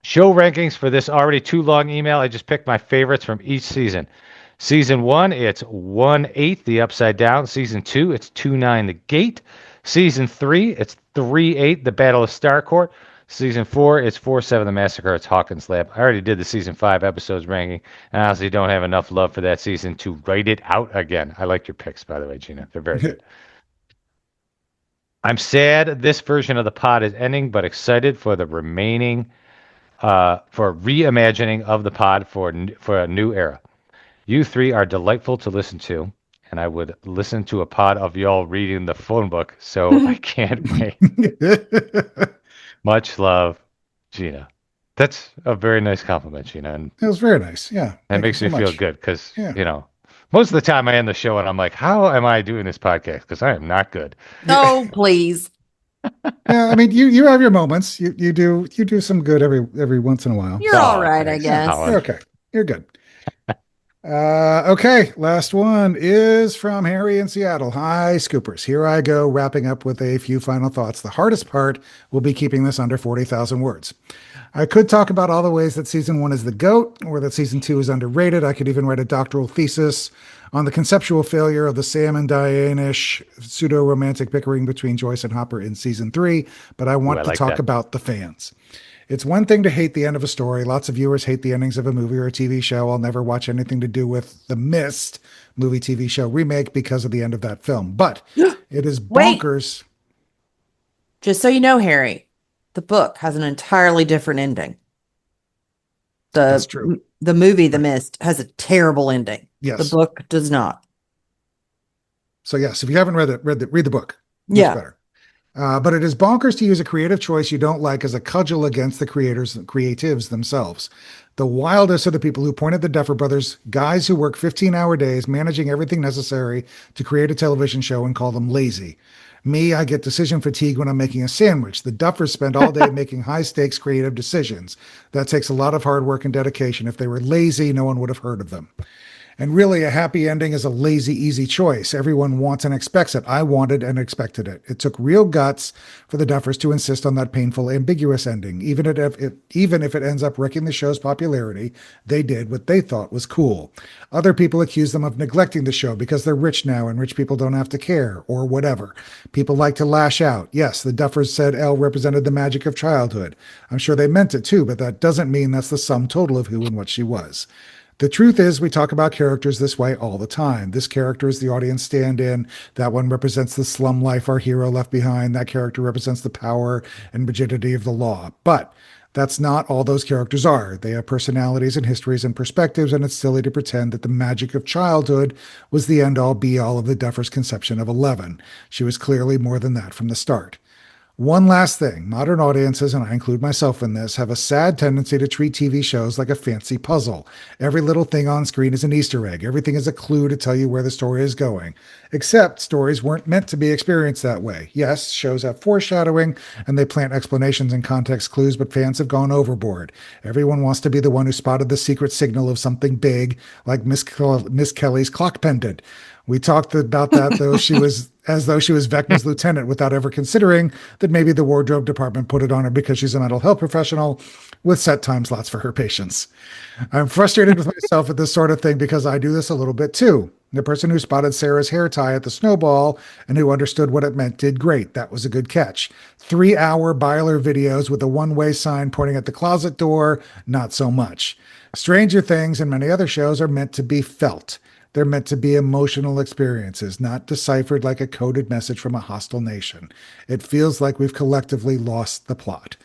Show rankings for this already too long email. I just picked my favorites from each season. Season 1, it's 1-8, The Upside Down. Season 2, it's 2-9, The Gate. Season 3, it's 3-8, The Battle of Starcourt. Season 4, it's 4-7, The Massacre at Hawkins Lab. I already did the Season 5 episodes ranking, and I honestly don't have enough love for that season to write it out again. I like your picks, by the way, Gina. They're very good. I'm sad this version of the pod is ending, but excited for the remaining, for reimagining of the pod for a new era. You three are delightful to listen to, and I would listen to a pod of y'all reading the phone book, so I can't wait. Much love, Gina. That's a very nice compliment, Gina. And It was very nice. Yeah. that makes me so feel much. good because, Yeah. most of the time I end the show and I'm like, how am I doing this podcast? Because I am not good. Oh, please. Yeah, I mean, you have your moments. You do some good every once in a while. You're all right, I thanks, guess. Collin. You're okay. You're good. Okay, last one is from Harry in Seattle. Hi, Scoopers. Here I go, wrapping up with a few final thoughts. The hardest part will be keeping this under 40,000 words. I could talk about all the ways that season 1 is the GOAT, or that season 2 is underrated. I could even write a doctoral thesis on the conceptual failure of the Sam and Diane-ish pseudo-romantic bickering between Joyce and Hopper in season 3, but I want I to like talk that. about the fans. It's one thing to hate the end of a story. Lots of viewers hate the endings of a movie or a TV show. I'll never watch anything to do with the Mist movie TV show remake because of the end of that film. But it is Wait. bonkers. Just so you know, Harry, the book has an entirely different ending. That's true. The movie, The Mist, has a terrible ending. Yes. The book does not. So yes, if you haven't read it, read the book. Much Yeah. better. But it is bonkers to use a creative choice you don't like as a cudgel against the creatives themselves. The wildest are the people who pointed the Duffer Brothers, guys who work 15-hour days, managing everything necessary to create a television show, and call them lazy. Me, I get decision fatigue when I'm making a sandwich. The Duffers spend all day making high-stakes creative decisions. That takes a lot of hard work and dedication. If they were lazy, no one would have heard of them. And really, a happy ending is a lazy, easy choice. Everyone wants and expects it. I wanted and expected it. It took real guts for the Duffers to insist on that painful, ambiguous ending. Even if it ends up wrecking the show's popularity, they did what they thought was cool. Other people accuse them of neglecting the show because they're rich now and rich people don't have to care, or whatever. People like to lash out. Yes, the Duffers said Elle represented the magic of childhood. I'm sure they meant it too, but that doesn't mean that's the sum total of who and what she was. The truth is, we talk about characters this way all the time. This character is the audience stand-in. That one represents the slum life our hero left behind. That character represents the power and rigidity of the law. But that's not all those characters are. They have personalities and histories and perspectives, and it's silly to pretend that the magic of childhood was the end-all be-all of the Duffers' conception of Eleven. She was clearly more than that from the start. One last thing, modern audiences, and I include myself in this, have a sad tendency to treat TV shows like a fancy puzzle. Every little thing on screen is an Easter egg. Everything is a clue to tell you where the story is going. Except stories weren't meant to be experienced that way. Yes, shows have foreshadowing, and they plant explanations and context clues, but fans have gone overboard. Everyone wants to be the one who spotted the secret signal of something big, like Miss Kelly's clock pendant. We talked about that though she was Vecna's lieutenant, without ever considering that maybe the wardrobe department put it on her because she's a mental health professional with set time slots for her patients. I'm frustrated with myself at this sort of thing because I do this a little bit too. The person who spotted Sarah's hair tie at the Snowball and who understood what it meant did great. That was a good catch. 3-hour Byler videos with a one-way sign pointing at the closet door, not so much. Stranger Things and many other shows are meant to be felt. They're meant to be emotional experiences, not deciphered like a coded message from a hostile nation. It feels like we've collectively lost the plot.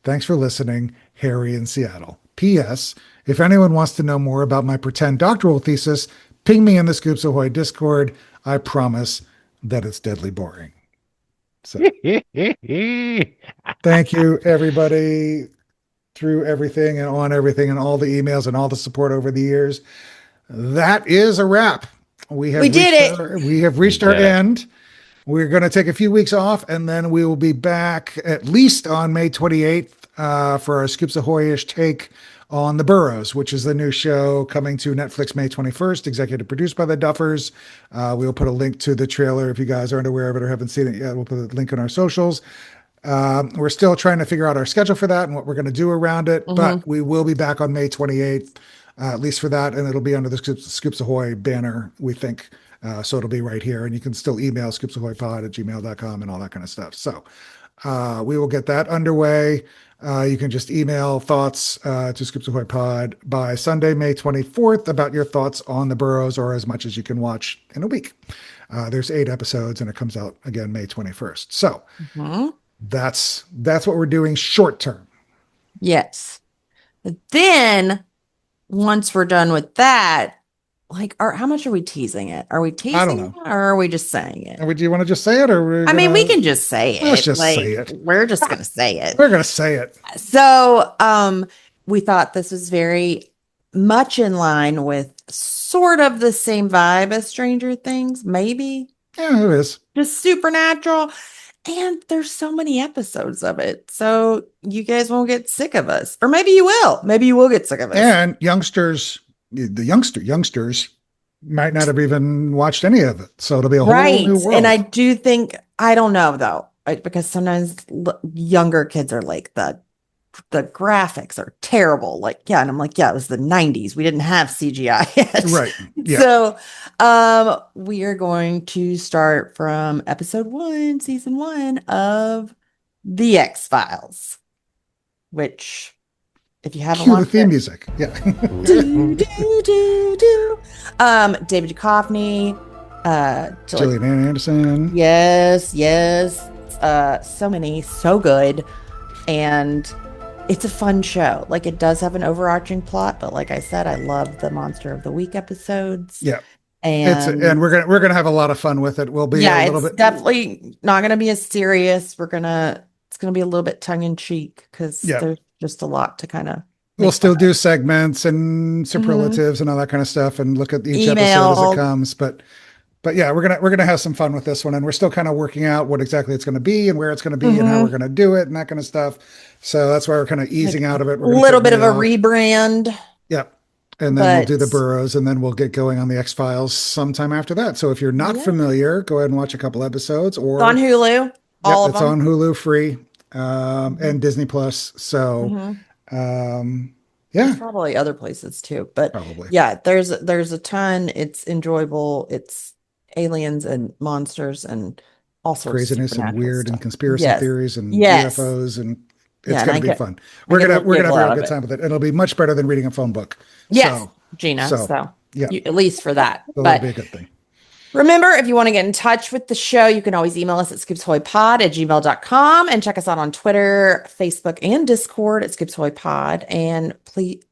Thanks for listening, Harry in Seattle. P.S. If anyone wants to know more about my pretend doctoral thesis, ping me in the Scoops Ahoy Discord. I promise that it's deadly boring. So, thank you, everybody, through everything and on everything and all the emails and all the support over the years. That is a wrap. We have reached our end. We're going to take a few weeks off, and then we will be back at least on May 28th for our Scoops Ahoy-ish take on the Burrows, which is the new show coming to Netflix May 21st, executive produced by the Duffers. We'll put a link to the trailer if you guys aren't aware of it or haven't seen it yet. We'll put a link on our socials. We're still trying to figure out our schedule for that and what we're going to do around it, but we will be back on May 28th, at least for that, and it'll be under the Scoops Ahoy banner, we think. So it'll be right here, and you can still email scoopsahoypod@gmail.com and all that kind of stuff. So we will get that underway. You can just email thoughts to scoopsahoypod by Sunday, May 24th about your thoughts on the Burrows, or as much as you can watch in a week. There's 8 episodes, and it comes out again May 21st. So that's what we're doing short term. Yes. But then once we're done with that, like, how much are we teasing it? Are we teasing I don't know. it, or are we just saying it? Do you want to just say it, or I mean, we can just say it. Let's just say it. We're just going to say it. We're going to say it. So, we thought this was very much in line with sort of the same vibe as Stranger Things, maybe. Yeah, it is. Just supernatural. And there's so many episodes of it. So you guys won't get sick of us. Or maybe you will. Maybe you will get sick of us. And youngsters might not have even watched any of it. So it'll be a whole new world. And I do think, I don't know though, because sometimes younger kids are like, the graphics are terrible. Like, yeah. And I'm like, yeah, it was the 90s. We didn't have CGI yet. Right. Yeah. So we are going to start from episode 1, season 1 of The X-Files, which, if you haven't Cue the watched theme it, music. Yeah. David Duchovny, Gillian Anderson. Yes. So many, so good. And it's a fun show. Like, it does have an overarching plot, but like I said, I love the Monster of the Week episodes. Yeah. And we're gonna have a lot of fun with it. We'll be a little bit definitely not gonna be as serious. It's gonna be a little bit tongue in cheek because there's just a lot to kind of. We'll still do segments and superlatives and all that kind of stuff, and look at each episode as it comes. But yeah, we're gonna have some fun with this one, and we're still kind of working out what exactly it's gonna be and where it's gonna be and how we're gonna do it and that kind of stuff. So that's why we're kind of easing out of it. A little bit of a rebrand. Yeah. And then we'll do the Burrows, and then we'll get going on the X-Files sometime after that. So if you're not familiar, go ahead and watch a couple episodes. Or it's on Hulu. All of them. It's on Hulu free, and Disney Plus. So, There's probably other places too, but yeah, there's a ton. It's enjoyable. It's aliens and monsters and all sorts craziness of and weird stuff. and conspiracy theories and UFOs, and it's going to be fun. We're gonna have a good time with it, and it'll be much better than reading a phone book. Yes, Gina. So yeah, at least for that. So that'll be a good thing. Remember, if you want to get in touch with the show, you can always email us at scoopsahoypod@gmail.com and check us out on Twitter, Facebook, and Discord at scoopsahoypod. And please,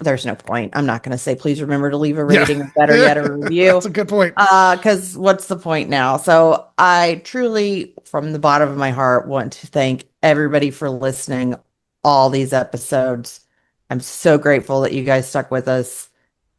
there's no point. I'm not going to say please remember to leave a rating or better yet, a review. That's a good point. Because what's the point now? So I truly, from the bottom of my heart, want to thank everybody for listening all these episodes. I'm so grateful that you guys stuck with us.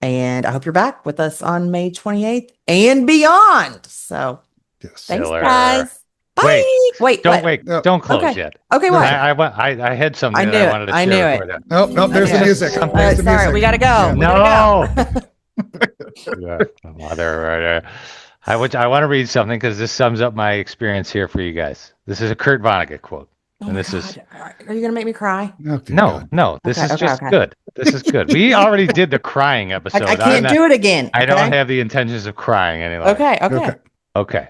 And I hope you're back with us on May 28th and beyond. So thanks, guys. Bye. Wait, don't close yet. Okay, what? I had something that I wanted to share before that. Oh, there's the music. Sorry, we gotta go. No. I want to read something because this sums up my experience here for you guys. This is a Kurt Vonnegut quote. This is. Are you gonna make me cry? No. This is just good. This is good. We already did the crying episode. I can't do it again. I don't have the intentions of crying any longer. Okay.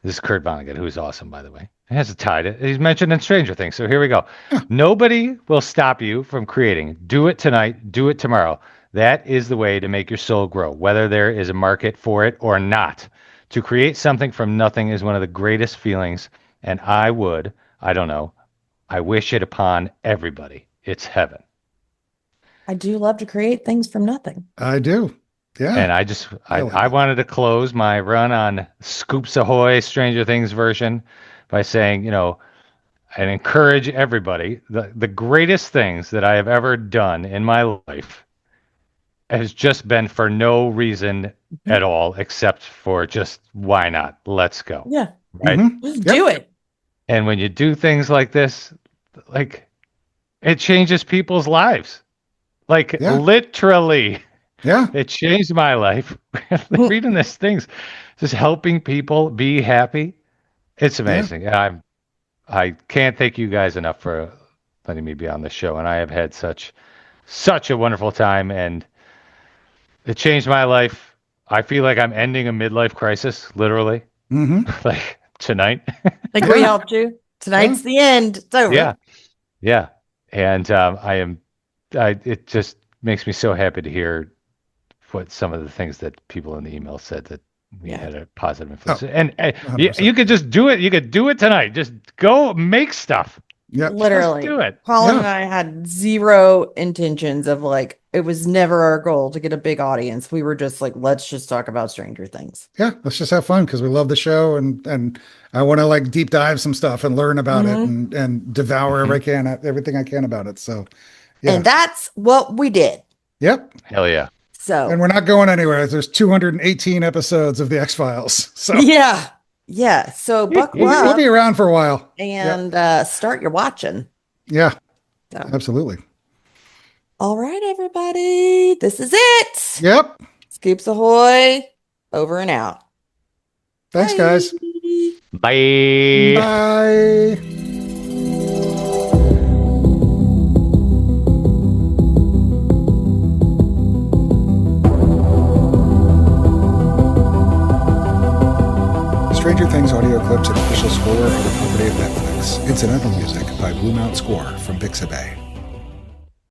This is Kurt Vonnegut, who's awesome, by the way. He has a tie. He's mentioned in Stranger Things. So here we go. Nobody will stop you from creating. Do it tonight. Do it tomorrow. That is the way to make your soul grow, whether there is a market for it or not. To create something from nothing is one of the greatest feelings. And I wish it upon everybody. It's heaven. I do love to create things from nothing. I do. Yeah. And I wanted to close my run on Scoops Ahoy Stranger Things version by saying, and encourage everybody. The greatest things that I have ever done in my life has just been for no reason at all, except for just why not? Let's go. Yeah. Right? Just do it. And when you do things like this, like it changes people's lives. Like Yeah. literally, Yeah. it changed my life. Reading these things, just helping people be happy. It's amazing. And I can't thank you guys enough for letting me be on the show. And I have had such a wonderful time, and it changed my life. I feel like I'm ending a midlife crisis, literally, like tonight. Like we helped you. Tonight's the end. It's over. Yeah. And it just makes me so happy to hear what some of the things that people in the email said that we had a positive influence. And you could just do it. You could do it tonight. Just go make stuff. Yeah. Literally. Just do it. Collin and I had zero intentions of like, it was never our goal to get a big audience. We were just like, let's just talk about Stranger Things. Yeah, let's just have fun because we love the show, and I want to like deep dive some stuff and learn about it and devour everything I can about it. So, yeah. And that's what we did. Yep. Hell yeah. So, and we're not going anywhere. There's 218 episodes of the X-Files. So yeah. So buckle we'll up be around for a while and start your watching. Yeah, So. absolutely. All right, everybody. This is it. Yep. Scoops Ahoy. Over and out. Thanks, guys. Bye. Bye. Stranger Things audio clips and official score are the property of Netflix. Incidental music by Blue Mount Score from Pixabay.